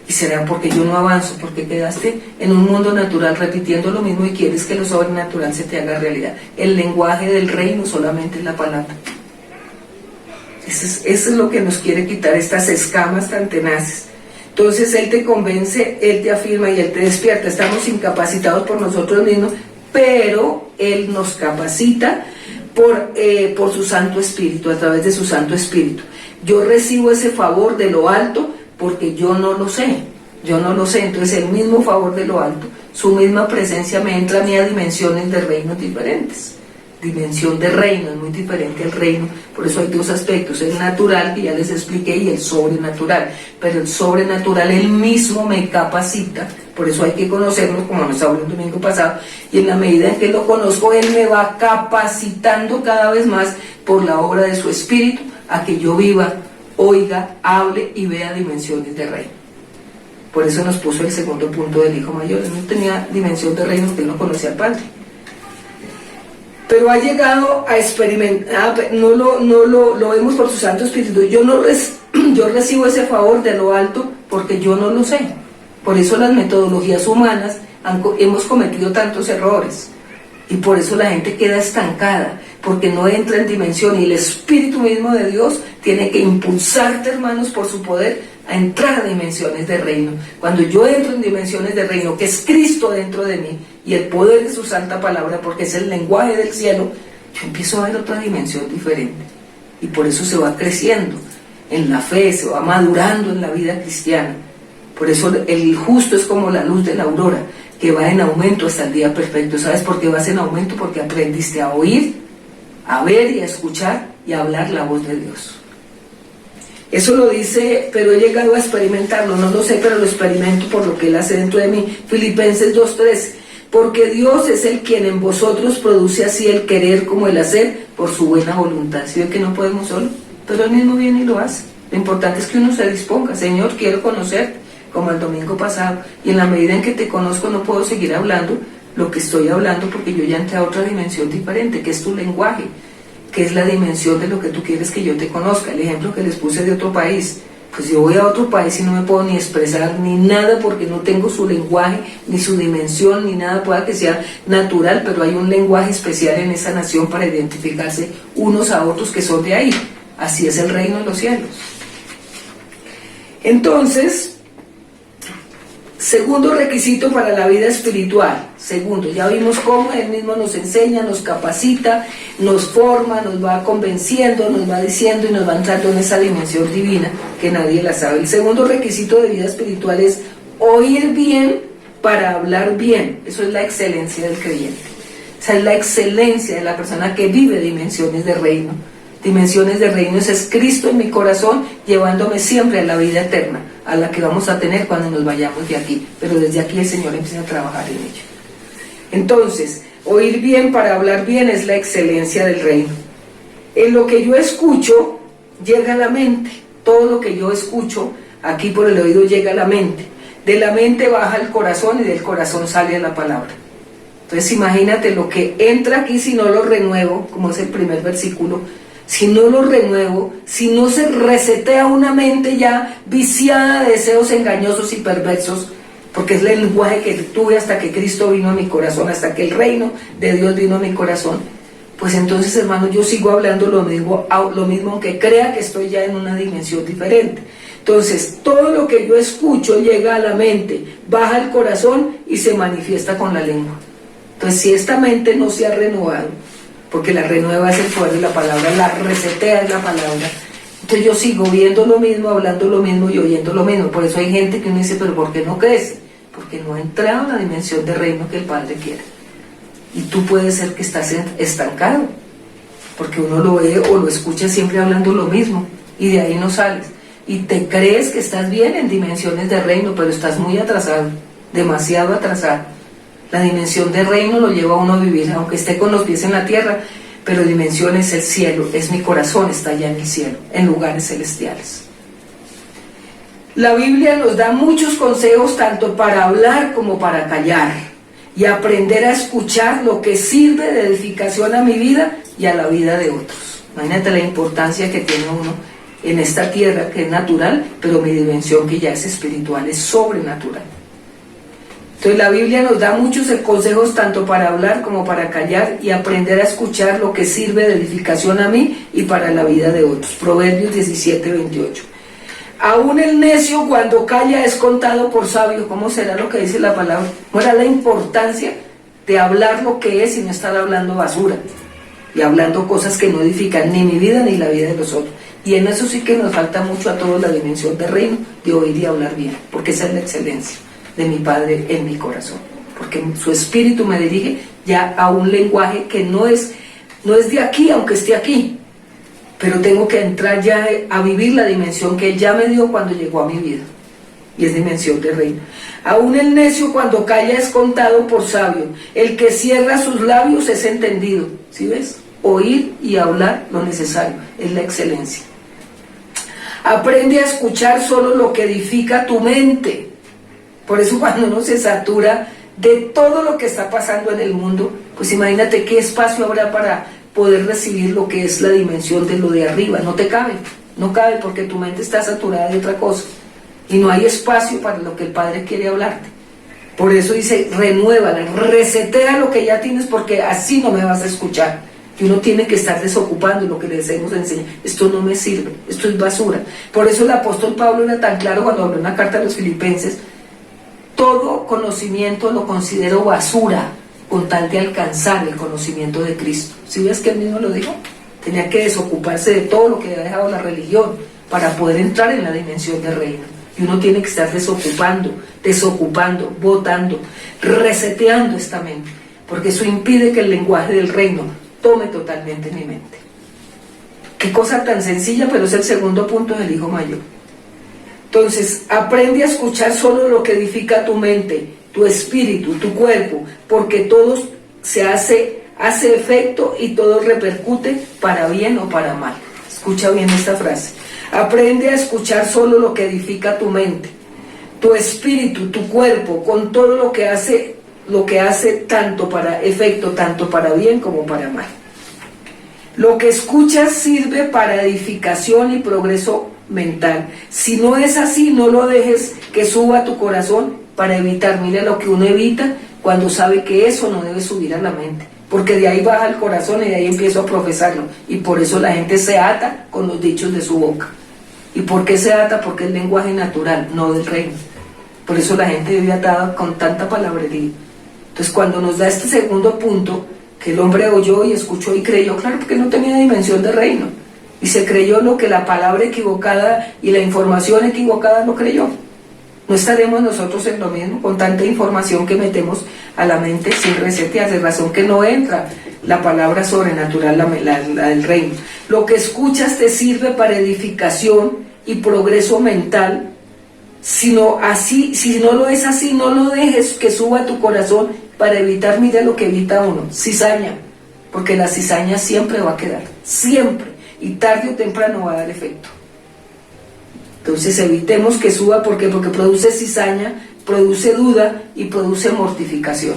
Y será porque yo no avanzo, porque quedaste en un mundo natural repitiendo lo mismo y quieres que lo sobrenatural se te haga realidad. El lenguaje del reino solamente es la palabra. Eso es lo que nos quiere quitar, estas escamas tan tenaces. Entonces Él te convence, Él te afirma y Él te despierta. Estamos incapacitados por nosotros mismos, pero Él nos capacita por su Santo Espíritu, a través de su Santo Espíritu. Yo recibo ese favor de lo alto porque yo no lo sé, entonces el mismo favor de lo alto, su misma presencia me entra a mí a dimensiones de reinos diferentes. Dimensión de reino es muy diferente al reino, por eso hay dos aspectos, el natural que ya les expliqué y el sobrenatural, pero el sobrenatural Él mismo me capacita, por eso hay que conocerlo como nos habló el domingo pasado, y en la medida en que lo conozco Él me va capacitando cada vez más por la obra de su Espíritu a que yo viva, oiga, hable y vea dimensiones de reino. Por eso nos puso el segundo punto del Hijo Mayor. Él no tenía dimensión de reino porque Él no conocía al Padre. Pero ha llegado a experimentar, no lo vemos por su Santo Espíritu. Yo recibo ese favor de lo alto porque yo no lo sé. Por eso las metodologías humanas hemos cometido tantos errores. Y por eso la gente queda estancada, porque no entra en dimensión. Y el Espíritu mismo de Dios tiene que impulsarte, hermanos, por su poder, a entrar a dimensiones de reino. Cuando yo entro en dimensiones de reino, que es Cristo dentro de mí, y el poder de su santa palabra, porque es el lenguaje del cielo, yo empiezo a ver otra dimensión diferente. Y por eso se va creciendo en la fe, se va madurando en la vida cristiana. Por eso el justo es como la luz de la aurora, que va en aumento hasta el día perfecto. ¿Sabes por qué vas en aumento? Porque aprendiste a oír, a ver y a escuchar y a hablar la voz de Dios. Eso lo dice, pero he llegado a experimentarlo, no lo sé, pero lo experimento por lo que Él hace dentro de mí. Filipenses 2:13, porque Dios es el quien en vosotros produce así el querer como el hacer por su buena voluntad. ¿Sí ve que no podemos solo? Pero Él mismo viene y lo hace. Lo importante es que uno se disponga. Señor, quiero conocerte, como el domingo pasado, y en la medida en que te conozco no puedo seguir hablando lo que estoy hablando porque yo ya entré a otra dimensión diferente, que es tu lenguaje, que es la dimensión de lo que tú quieres que yo te conozca. El ejemplo que les puse de otro país, pues yo voy a otro país y no me puedo ni expresar ni nada porque no tengo su lenguaje, ni su dimensión, ni nada, pueda que sea natural, pero hay un lenguaje especial en esa nación para identificarse unos a otros que son de ahí. Así es el reino de los cielos. Entonces, segundo requisito para la vida espiritual. Segundo, ya vimos cómo Él mismo nos enseña, nos capacita, nos forma, nos va convenciendo, nos va diciendo y nos va entrando en esa dimensión divina que nadie la sabe. El segundo requisito de vida espiritual es oír bien para hablar bien. Eso es la excelencia del creyente. Esa es la excelencia de la persona que vive dimensiones de reino. Dimensiones de reino es Cristo en mi corazón, llevándome siempre a la vida eterna, a la que vamos a tener cuando nos vayamos de aquí. Pero desde aquí el Señor empieza a trabajar en ello. Entonces, oír bien para hablar bien es la excelencia del reino. En lo que yo escucho llega a la mente. Todo lo que yo escucho aquí por el oído llega a la mente. De la mente baja al corazón y del corazón sale a la palabra. Entonces imagínate lo que entra aquí si no lo renuevo, como es el primer versículo, si no lo renuevo, si no se resetea una mente ya viciada de deseos engañosos y perversos, porque es el lenguaje que tuve hasta que Cristo vino a mi corazón, hasta que el reino de Dios vino a mi corazón, pues entonces, hermano, yo sigo hablando lo mismo aunque crea que estoy ya en una dimensión diferente. Entonces, todo lo que yo escucho llega a la mente, baja al corazón y se manifiesta con la lengua. Entonces, si esta mente no se ha renovado, porque la renueva es el poder de la palabra, la resetea es la palabra, entonces yo sigo viendo lo mismo, hablando lo mismo y oyendo lo mismo. Por eso hay gente que uno dice, pero ¿por qué no crece? Porque no ha entrado en la dimensión de reino que el Padre quiere. Y tú puedes ser que estás estancado, porque uno lo ve o lo escucha siempre hablando lo mismo, y de ahí no sales. Y te crees que estás bien en dimensiones de reino, pero estás muy atrasado, demasiado atrasado. La dimensión de reino lo lleva a uno a vivir, aunque esté con los pies en la tierra, pero dimensión es el cielo, es mi corazón, está allá en el cielo, en lugares celestiales. La Biblia nos da muchos consejos tanto para hablar como para callar y aprender a escuchar lo que sirve de edificación a mi vida y a la vida de otros. Imagínate la importancia que tiene uno en esta tierra, que es natural, pero mi dimensión que ya es espiritual, es sobrenatural. Entonces la Biblia nos da muchos consejos tanto para hablar como para callar y aprender a escuchar lo que sirve de edificación a mí y para la vida de otros. Proverbios 17:28. Aún el necio cuando calla es contado por sabio. ¿Cómo será lo que dice la palabra? ¿Cuál es la importancia de hablar lo que es y no estar hablando basura? Y hablando cosas que no edifican ni mi vida ni la vida de los otros. Y en eso sí que nos falta mucho a todos la dimensión de reino, de oír y hablar bien, porque esa es la excelencia de mi Padre en mi corazón, porque su espíritu me dirige ya a un lenguaje que no es de aquí, aunque esté aquí, pero tengo que entrar ya a vivir la dimensión que Él ya me dio cuando llegó a mi vida, y es dimensión de reino. Aún el necio cuando calla es contado por sabio, el que cierra sus labios es entendido. ¿Sí ves? Oír y hablar lo necesario, es la excelencia. Aprende a escuchar solo lo que edifica tu mente. Por eso cuando uno se satura de todo lo que está pasando en el mundo, pues imagínate qué espacio habrá para poder recibir lo que es la dimensión de lo de arriba. No te cabe, no cabe porque tu mente está saturada de otra cosa y no hay espacio para lo que el Padre quiere hablarte. Por eso dice, renuévala, resetea lo que ya tienes, porque así no me vas a escuchar. Y uno tiene que estar desocupando lo que les hemos enseñado. Esto no me sirve, esto es basura. Por eso el apóstol Pablo era tan claro cuando habló en una carta a los Filipenses: todo conocimiento lo considero basura con tal de alcanzar el conocimiento de Cristo. ¿Sí ves que él mismo lo dijo? Tenía que desocuparse de todo lo que había dejado la religión para poder entrar en la dimensión del reino. Y uno tiene que estar desocupando, botando, reseteando esta mente, porque eso impide que el lenguaje del reino tome totalmente mi mente. Qué cosa tan sencilla, pero es el segundo punto del hijo mayor. Entonces, aprende a escuchar solo lo que edifica tu mente, tu espíritu, tu cuerpo, porque todo se hace efecto y todo repercute para bien o para mal. Escucha bien esta frase. Aprende a escuchar solo lo que edifica tu mente, tu espíritu, tu cuerpo, con todo lo que hace tanto para efecto, tanto para bien como para mal. Lo que escuchas sirve para edificación y progreso mental. Si no es así, no lo dejes que suba a tu corazón para evitar. Mira lo que uno evita cuando sabe que eso no debe subir a la mente, porque de ahí baja el corazón y de ahí empiezo a profesarlo, y por eso la gente se ata con los dichos de su boca. ¿Y por qué se ata? Porque es lenguaje natural, no del reino. Por eso la gente vive atada con tanta palabrería. Entonces cuando nos da este segundo punto, que el hombre oyó y escuchó y creyó, claro, porque no tenía dimensión de reino, y se creyó lo que la palabra equivocada y la información equivocada no creyó. ¿No estaremos nosotros en lo mismo con tanta información que metemos a la mente sin resetear? De razón que no entra la palabra sobrenatural, la del reino. Lo que escuchas te sirve para edificación y progreso mental. Si no lo es así, no lo dejes que suba a tu corazón para evitar, mira lo que evita uno: cizaña, porque la cizaña siempre va a quedar, siempre, y tarde o temprano va a dar efecto. Entonces evitemos que suba, porque produce cizaña, produce duda y produce mortificación.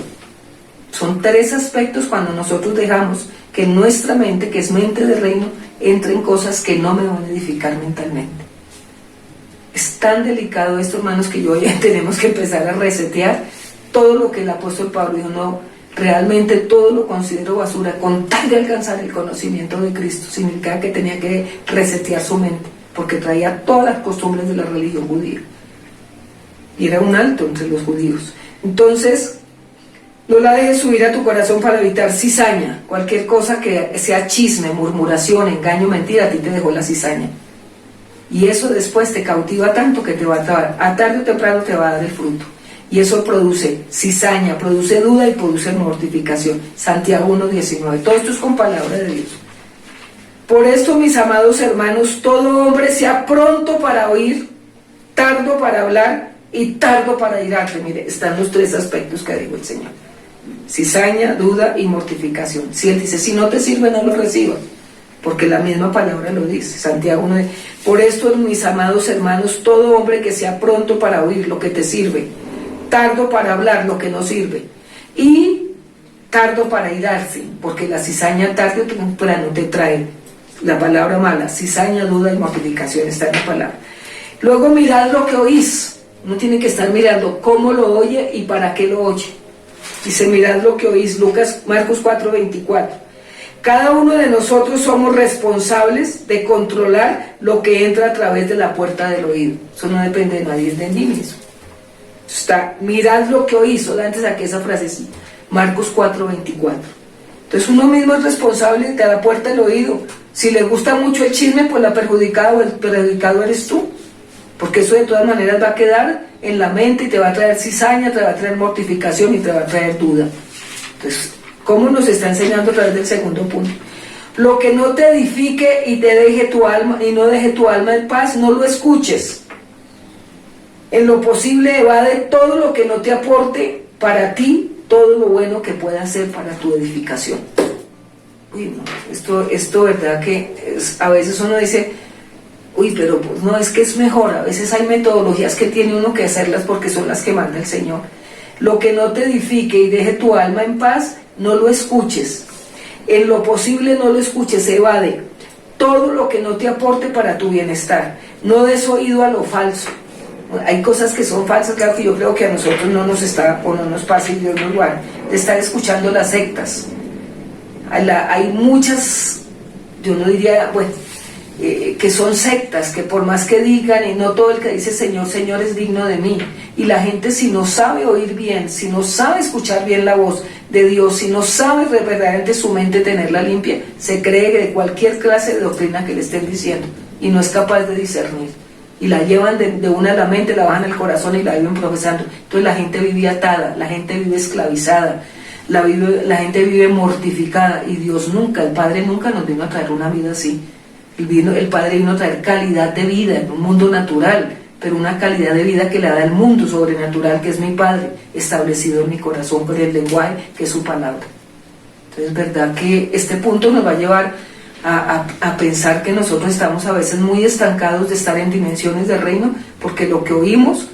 Son 3 aspectos cuando nosotros dejamos que nuestra mente, que es mente de reino, entre en cosas que no me van a edificar mentalmente. Es tan delicado esto, hermanos, que hoy tenemos que empezar a resetear todo lo que el apóstol Pablo dijo. No, realmente todo lo considero basura con tal de alcanzar el conocimiento de Cristo. Significaba que tenía que resetear su mente, porque traía todas las costumbres de la religión judía y era un alto entre los judíos. Entonces, no la dejes subir a tu corazón para evitar cizaña. Cualquier cosa que sea chisme, murmuración, engaño, mentira, a ti te dejó la cizaña. Y eso después te cautiva tanto que te va a tarde o temprano te va a dar el fruto. Y eso produce cizaña, produce duda y produce mortificación. Santiago 1:19. Todo esto es con palabra de Dios. Por esto, mis amados hermanos, todo hombre sea pronto para oír, tardo para hablar y tardo para irarse. Mire, están los 3 aspectos que dijo el Señor: cizaña, duda y mortificación. Si Él dice, si no te sirve, no lo recibas, porque la misma palabra lo dice. Santiago 1. Por esto, mis amados hermanos, todo hombre que sea pronto para oír lo que te sirve, tardo para hablar lo que no sirve, y tardo para irarse, porque la cizaña tarde o temprano te trae la palabra mala. Cizaña, duda y mortificación está en la palabra. Luego, mirad lo que oís. Uno tiene que estar mirando cómo lo oye y para qué lo oye. Dice, mirad lo que oís. Marcos 4:24. Cada uno de nosotros somos responsables de controlar lo que entra a través de la puerta del oído. Eso no depende de nadie, es de mí mismo. Está, mirad lo que oís. Solamente saqué esa frasecita. Marcos 4:24. Entonces uno mismo es responsable de la puerta del oído. Si le gusta mucho el chisme, pues la perjudicada o el perjudicado eres tú, porque eso de todas maneras va a quedar en la mente y te va a traer cizaña, te va a traer mortificación y te va a traer duda. Entonces, ¿cómo nos está enseñando a través del segundo punto? Lo que no te edifique y te deje tu alma, y no deje tu alma en paz, no lo escuches. En lo posible, evade todo lo que no te aporte para ti todo lo bueno que pueda hacer para tu edificación. Uy, no, esto verdad que a veces uno dice, uy, pero pues no, es que es mejor. A veces hay metodologías que tiene uno que hacerlas porque son las que manda el Señor. Lo que no te edifique y deje tu alma en paz, no lo escuches. En lo posible no lo escuches, evade todo lo que no te aporte para tu bienestar. No des oído a lo falso. Hay cosas que son falsas, claro, que yo creo que a nosotros no nos está, o no nos pasa, y Dios nos guarde, de estar escuchando las sectas. Hay muchas, yo no diría, bueno, que son sectas, que por más que digan, y no todo el que dice Señor, Señor es digno de mí, y la gente, si no sabe oír bien, si no sabe escuchar bien la voz de Dios, si no sabe verdaderamente su mente tenerla limpia, se cree de cualquier clase de doctrina que le estén diciendo, y no es capaz de discernir, y la llevan de una a la mente, la bajan al corazón y la viven profesando. Entonces la gente vive atada, la gente vive esclavizada, la gente vive mortificada, y Dios nunca, el Padre nunca nos vino a traer una vida así. El Padre vino a traer calidad de vida en un mundo natural, pero una calidad de vida que le da el mundo sobrenatural, que es mi Padre, establecido en mi corazón por el lenguaje, que es su palabra. Entonces es verdad que este punto nos va a llevar a pensar que nosotros estamos a veces muy estancados de estar en dimensiones del reino, porque lo que oímos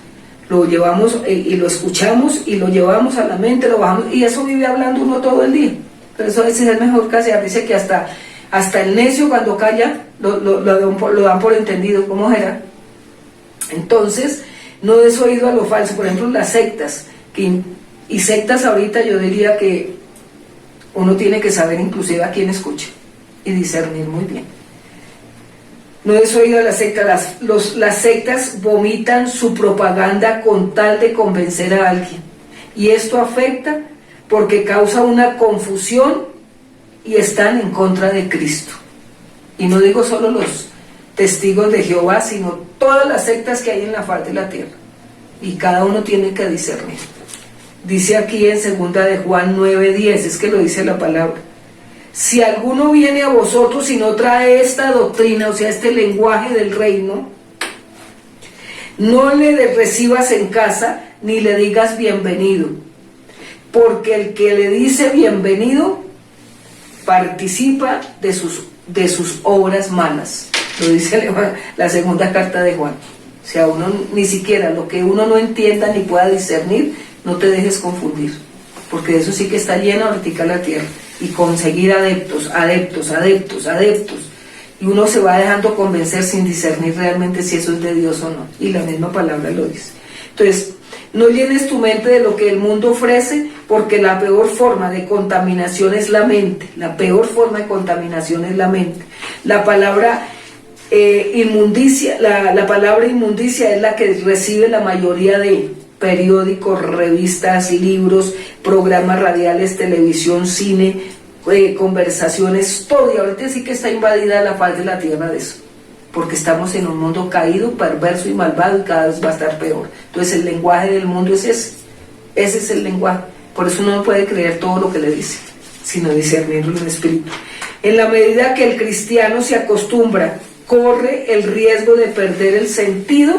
lo llevamos y lo escuchamos y lo llevamos a la mente, lo bajamos, y eso vive hablando uno todo el día. Pero eso a veces es mejor callar. Dice que hasta el necio, cuando calla, lo dan por entendido. ¿Cómo era? Entonces, no des oído a lo falso. Por ejemplo, las sectas, y sectas ahorita yo diría que uno tiene que saber inclusive a quién escucha y discernir muy bien. No des oído a las sectas. Las sectas vomitan su propaganda con tal de convencer a alguien, y esto afecta porque causa una confusión y están en contra de Cristo. Y no digo solo los testigos de Jehová, sino todas las sectas que hay en la faz de la tierra, y cada uno tiene que discernir. Dice aquí en 2 de Juan 9:10, es que lo dice la palabra: si alguno viene a vosotros y no trae esta doctrina, o sea, este lenguaje del reino, no le recibas en casa ni le digas bienvenido, porque el que le dice bienvenido participa de sus obras malas. Lo dice la segunda carta de Juan. O sea, uno ni siquiera lo que uno no entienda ni pueda discernir, no te dejes confundir, porque de eso sí que está llena ahorita la tierra, y conseguir adeptos, y uno se va dejando convencer sin discernir realmente si eso es de Dios o no, y la misma palabra lo dice. Entonces, no llenes tu mente de lo que el mundo ofrece, porque la peor forma de contaminación es la mente. La peor forma de contaminación es la mente. La palabra inmundicia, la palabra inmundicia es la que recibe la mayoría de periódicos, revistas, libros, programas radiales, televisión, cine, conversaciones, todo. Y ahorita sí que está invadida la faz de la tierra de eso, porque estamos en un mundo caído, perverso y malvado, y cada vez va a estar peor. Entonces el lenguaje del mundo es ese es el lenguaje. Por eso uno no puede creer todo lo que le dice, sino discernirlo en el espíritu. En la medida que el cristiano se acostumbra, corre el riesgo de perder el sentido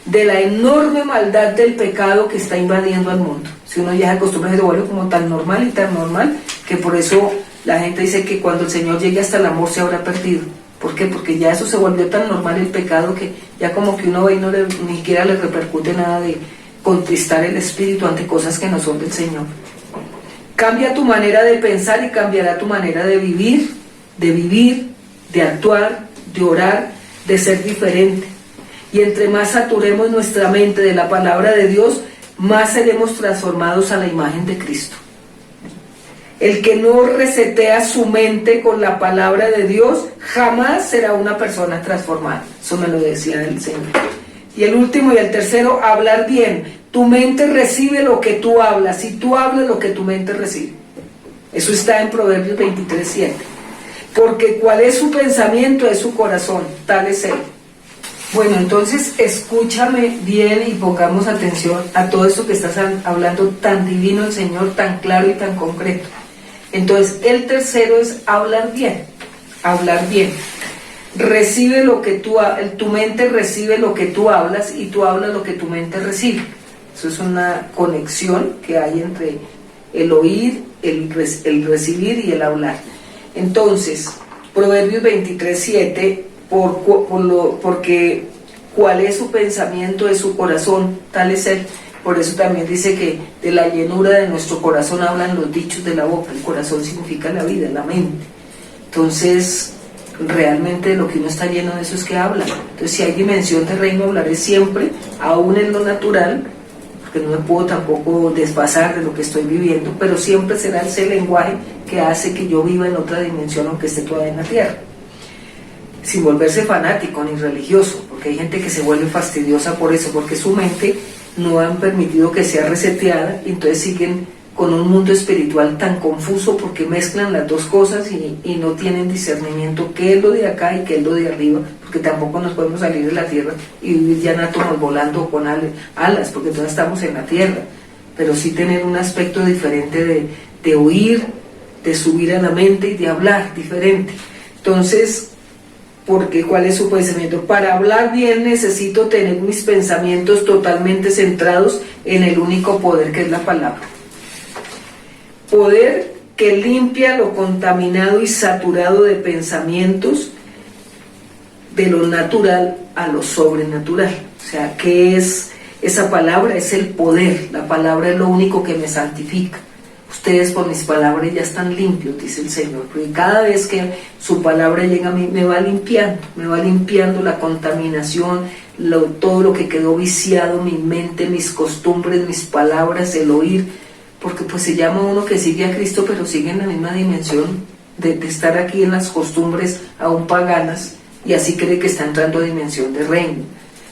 de la enorme maldad del pecado que está invadiendo al mundo. Si uno ya se acostumbra, se vuelve como tan normal y tan normal, que por eso la gente dice que cuando el Señor llegue hasta el amor se habrá perdido. ¿Por qué? Porque ya eso se volvió tan normal el pecado que ya como que uno ve y ni siquiera le repercute nada de contristar el espíritu ante cosas que no son del Señor. Cambia tu manera de pensar y cambiará tu manera de vivir, de actuar, de orar, de ser diferente. Y entre más saturemos nuestra mente de la palabra de Dios, más seremos transformados a la imagen de Cristo. El que no resetea su mente con la palabra de Dios jamás será una persona transformada. Eso me lo decía el Señor. Y el último y el tercero, hablar bien. Tu mente recibe lo que tú hablas, y tú hablas lo que tu mente recibe. Eso está en Proverbios 23:7. Porque cuál es su pensamiento es su corazón, tal es él. Bueno, entonces escúchame bien y pongamos atención a todo esto que estás hablando, tan divino el Señor, tan claro y tan concreto. Entonces, el tercero es hablar bien, recibe lo que tu mente recibe lo que tú hablas, y tú hablas lo que tu mente recibe. Eso es una conexión que hay entre el oír, el recibir y el hablar. Entonces, Proverbios 23:7, porque cuál es su pensamiento es su corazón, tal es él. Por eso también dice que de la llenura de nuestro corazón hablan los dichos de la boca. El corazón significa la vida, la mente. Entonces, realmente lo que uno está lleno de eso es que habla. Entonces, si hay dimensión de reino, hablaré siempre, aún en lo natural, porque no me puedo tampoco desfasar de lo que estoy viviendo, pero siempre será ese lenguaje que hace que yo viva en otra dimensión, aunque esté todavía en la tierra. Sin volverse fanático ni religioso, porque hay gente que se vuelve fastidiosa por eso, porque su mente no han permitido que sea reseteada, y entonces siguen con un mundo espiritual tan confuso, porque mezclan las dos cosas y no tienen discernimiento qué es lo de acá y qué es lo de arriba, porque tampoco nos podemos salir de la tierra y vivir ya en átomos volando con alas, porque todos estamos en la tierra, pero sí tener un aspecto diferente de oír, de subir a la mente y de hablar diferente. Entonces, porque ¿cuál es su pensamiento? Para hablar bien necesito tener mis pensamientos totalmente centrados en el único poder que es la palabra. Poder que limpia lo contaminado y saturado de pensamientos, de lo natural a lo sobrenatural. O sea, ¿qué es esa palabra? Es el poder. La palabra es lo único que me santifica. Ustedes por mis palabras ya están limpios, dice el Señor, porque cada vez que su palabra llega a mí, me va limpiando la contaminación, todo lo que quedó viciado, mi mente, mis costumbres, mis palabras, el oír, porque pues se llama uno que sigue a Cristo, pero sigue en la misma dimensión de estar aquí en las costumbres aún paganas, y así cree que está entrando a dimensión de reino.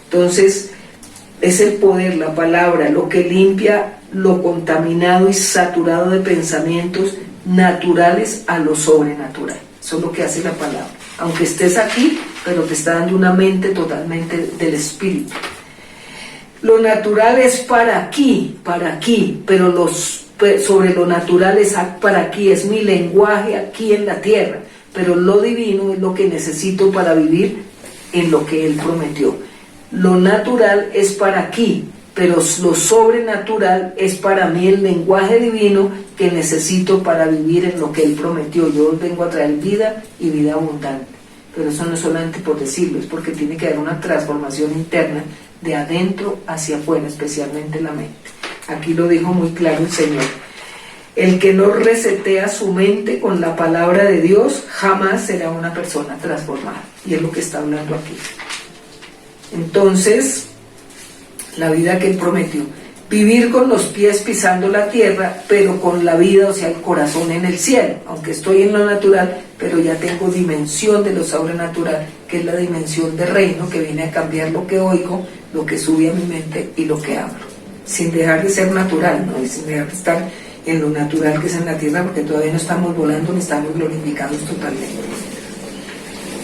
Entonces, es el poder, la palabra, lo que limpia lo contaminado y saturado de pensamientos naturales a lo sobrenatural. Eso es lo que hace la palabra. Aunque estés aquí, pero te está dando una mente totalmente del espíritu. Lo natural es para aquí, pero sobre lo natural es para aquí, es mi lenguaje aquí en la tierra, pero lo divino es lo que necesito para vivir en lo que Él prometió. Lo natural es para aquí, pero lo sobrenatural es para mí el lenguaje divino que necesito para vivir en lo que Él prometió. Yo os vengo a traer vida y vida abundante. Pero eso no es solamente por decirlo, es porque tiene que haber una transformación interna de adentro hacia afuera, especialmente la mente. Aquí lo dijo muy claro el Señor. El que no resetea su mente con la palabra de Dios jamás será una persona transformada. Y es lo que está hablando aquí. Entonces, la vida que Él prometió, vivir con los pies pisando la tierra, pero con la vida, o sea, el corazón en el cielo. Aunque estoy en lo natural, pero ya tengo dimensión de lo sobrenatural, que es la dimensión de reino, que viene a cambiar lo que oigo, lo que sube a mi mente y lo que hablo. Sin dejar de ser natural, ¿no? Y sin dejar de estar en lo natural que es en la tierra, porque todavía no estamos volando ni estamos glorificados totalmente.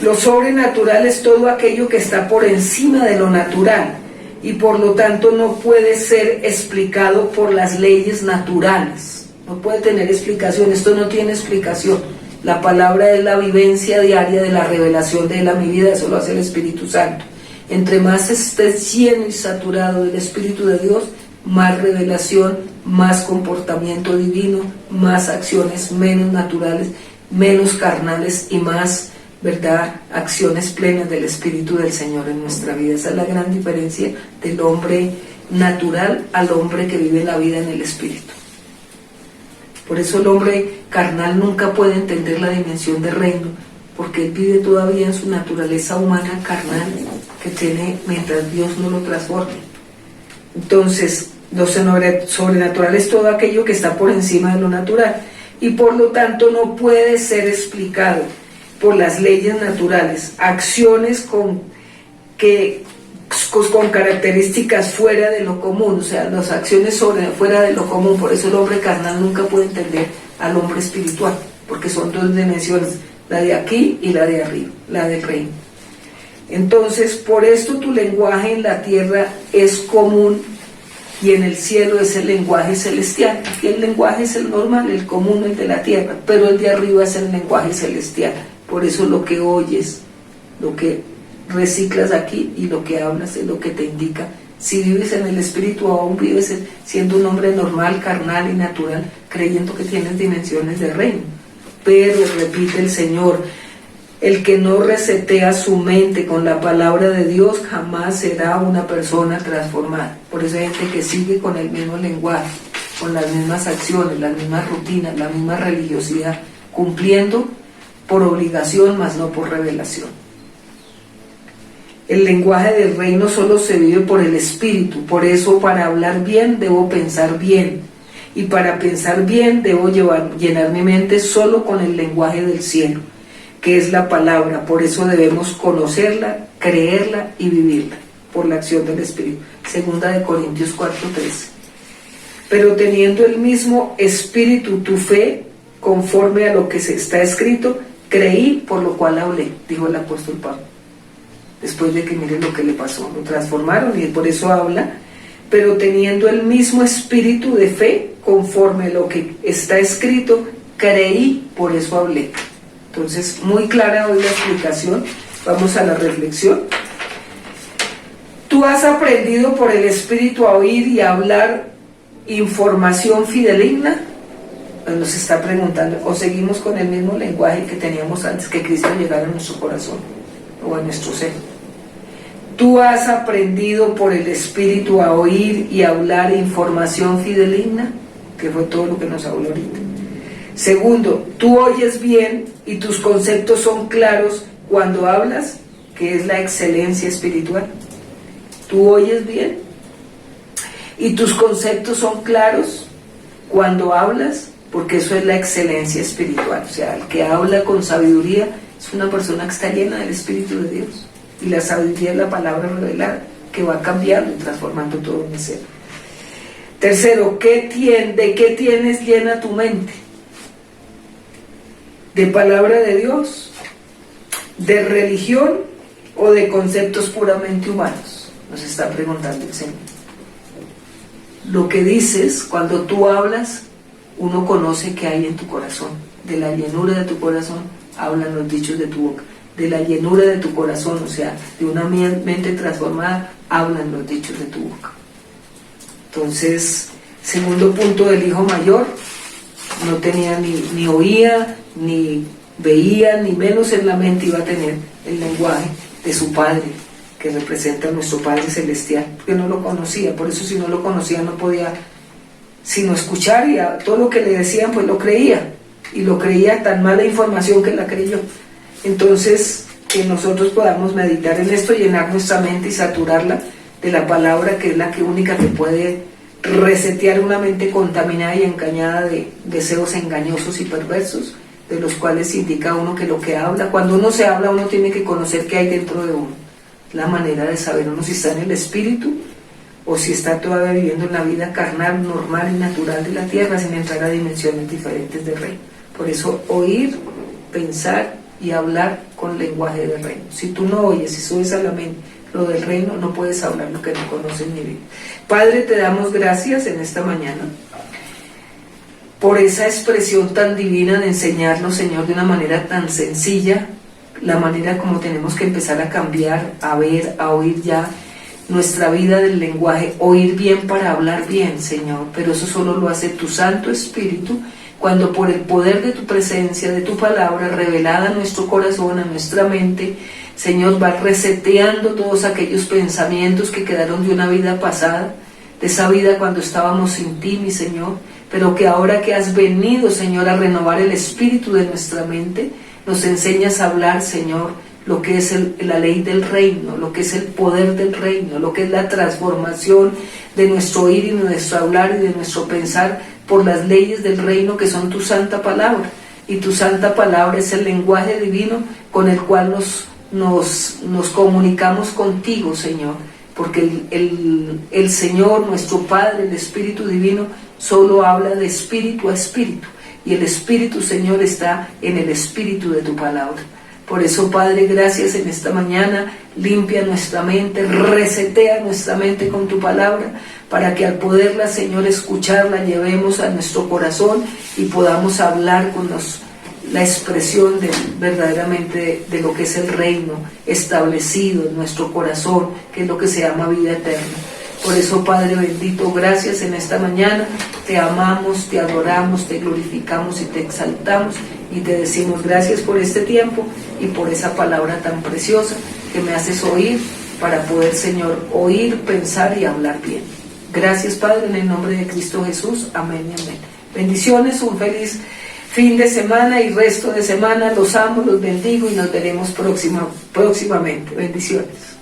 Lo sobrenatural es todo aquello que está por encima de lo natural, y por lo tanto no puede ser explicado por las leyes naturales, no puede tener explicación, esto no tiene explicación. La palabra es la vivencia diaria de la revelación de Él a mi vida, eso lo hace el Espíritu Santo. Entre más estés lleno y saturado del Espíritu de Dios, más revelación, más comportamiento divino, más acciones menos naturales, menos carnales y más, ¿verdad?, acciones plenas del Espíritu del Señor en nuestra vida. Esa es la gran diferencia del hombre natural al hombre que vive la vida en el Espíritu. Por eso el hombre carnal nunca puede entender la dimensión de reino, porque él vive todavía en su naturaleza humana carnal que tiene mientras Dios no lo transforme. Entonces, lo sobrenatural es todo aquello que está por encima de lo natural, y por lo tanto no puede ser explicado por las leyes naturales, acciones con características fuera de lo común, o sea, las acciones fuera de lo común. Por eso el hombre carnal nunca puede entender al hombre espiritual, porque son dos dimensiones, la de aquí y la de arriba, la del reino. Entonces, por esto tu lenguaje en la tierra es común y en el cielo es el lenguaje celestial. Aquí el lenguaje es el normal, el común, el de la tierra, pero el de arriba es el lenguaje celestial. Por eso lo que oyes, lo que reciclas aquí y lo que hablas es lo que te indica. Si vives en el Espíritu, aún vives siendo un hombre normal, carnal y natural, creyendo que tienes dimensiones de reino. Pero, repite el Señor, el que no resetea su mente con la palabra de Dios jamás será una persona transformada. Por eso hay gente que sigue con el mismo lenguaje, con las mismas acciones, las mismas rutinas, la misma religiosidad, cumpliendo por obligación, mas no por revelación. El lenguaje del reino solo se vive por el Espíritu. Por eso, para hablar bien debo pensar bien, y para pensar bien debo llenar mi mente solo con el lenguaje del cielo, que es la palabra. Por eso debemos conocerla, creerla y vivirla por la acción del Espíritu. Segunda de Corintios 4:13. Pero teniendo el mismo Espíritu tu fe, conforme a lo que se está escrito, creí, por lo cual hablé, dijo el apóstol Pablo. Después de que miren lo que le pasó, lo transformaron y por eso habla. Pero teniendo el mismo espíritu de fe, conforme a lo que está escrito, creí, por eso hablé. Entonces, muy clara hoy la explicación. Vamos a la reflexión. Tú has aprendido por el Espíritu a oír y a hablar información fidedigna. Nos está preguntando, o seguimos con el mismo lenguaje que teníamos antes que Cristo llegara a nuestro corazón o a nuestro ser. Tú has aprendido por el Espíritu a oír y a hablar información fidedigna, que fue todo lo que nos habló ahorita. Segundo, tú oyes bien y tus conceptos son claros cuando hablas, que es la excelencia espiritual. Tú oyes bien y tus conceptos son claros cuando hablas, porque eso es la excelencia espiritual. O sea, el que habla con sabiduría es una persona que está llena del Espíritu de Dios, y la sabiduría es la palabra revelada que va cambiando y transformando todo mi ser. Tercero, ¿de qué tienes llena tu mente? ¿De palabra de Dios, de religión o de conceptos puramente humanos? Nos está preguntando el Señor. Lo que dices cuando tú hablas, uno conoce qué hay en tu corazón. De la llenura de tu corazón hablan los dichos de tu boca. De la llenura de tu corazón, o sea, de una mente transformada, hablan los dichos de tu boca. Entonces, segundo punto del hijo mayor, no tenía ni oía, ni veía, ni menos en la mente iba a tener el lenguaje de su padre, que representa a nuestro Padre Celestial, porque no lo conocía. Por eso, si no lo conocía, no podía sino escuchar, y a todo lo que le decían pues lo creía, y lo creía tan mala información que la creyó. Entonces, que nosotros podamos meditar en esto, llenar nuestra mente y saturarla de la palabra, que es la que única que puede resetear una mente contaminada y engañada de deseos engañosos y perversos, de los cuales indica uno que lo que habla, cuando uno se habla, uno tiene que conocer qué hay dentro de uno. La manera de saber uno si está en el espíritu o si está todavía viviendo en la vida carnal, normal y natural de la tierra, sin entrar a dimensiones diferentes del reino. Por eso, oír, pensar y hablar con lenguaje del reino. Si tú no oyes y subes a la mente lo del reino, no puedes hablar lo que no conoces ni vives. Padre, te damos gracias en esta mañana por esa expresión tan divina de enseñarnos, Señor, de una manera tan sencilla, la manera como tenemos que empezar a cambiar, a ver, a oír ya nuestra vida del lenguaje, oír bien para hablar bien, Señor, pero eso solo lo hace tu Santo Espíritu, cuando por el poder de tu presencia, de tu palabra revelada a nuestro corazón, a nuestra mente, Señor, va reseteando todos aquellos pensamientos que quedaron de una vida pasada, de esa vida cuando estábamos sin ti, mi Señor, pero que ahora que has venido, Señor, a renovar el espíritu de nuestra mente, nos enseñas a hablar, Señor, lo que es la ley del reino, lo que es el poder del reino, lo que es la transformación de nuestro oír y nuestro hablar y de nuestro pensar por las leyes del reino, que son tu santa palabra. Y tu santa palabra es el lenguaje divino con el cual nos comunicamos contigo, Señor, porque el Señor, nuestro Padre, el Espíritu Divino, solo habla de espíritu a espíritu, y el Espíritu, Señor, está en el espíritu de tu palabra. Por eso, Padre, gracias en esta mañana, limpia nuestra mente, resetea nuestra mente con tu palabra, para que al poderla, Señor, escucharla, llevemos a nuestro corazón y podamos hablar con la expresión verdaderamente de lo que es el reino establecido en nuestro corazón, que es lo que se llama vida eterna. Por eso, Padre bendito, gracias en esta mañana, te amamos, te adoramos, te glorificamos y te exaltamos, y te decimos gracias por este tiempo y por esa palabra tan preciosa que me haces oír, para poder, Señor, oír, pensar y hablar bien. Gracias, Padre, en el nombre de Cristo Jesús, amén y amén. Bendiciones, un feliz fin de semana y resto de semana. Los amo, los bendigo y nos veremos próximamente. Bendiciones.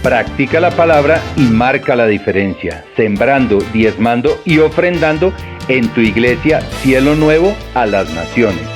Practica la palabra y marca la diferencia, sembrando, diezmando y ofrendando en tu iglesia Cielo Nuevo a las Naciones.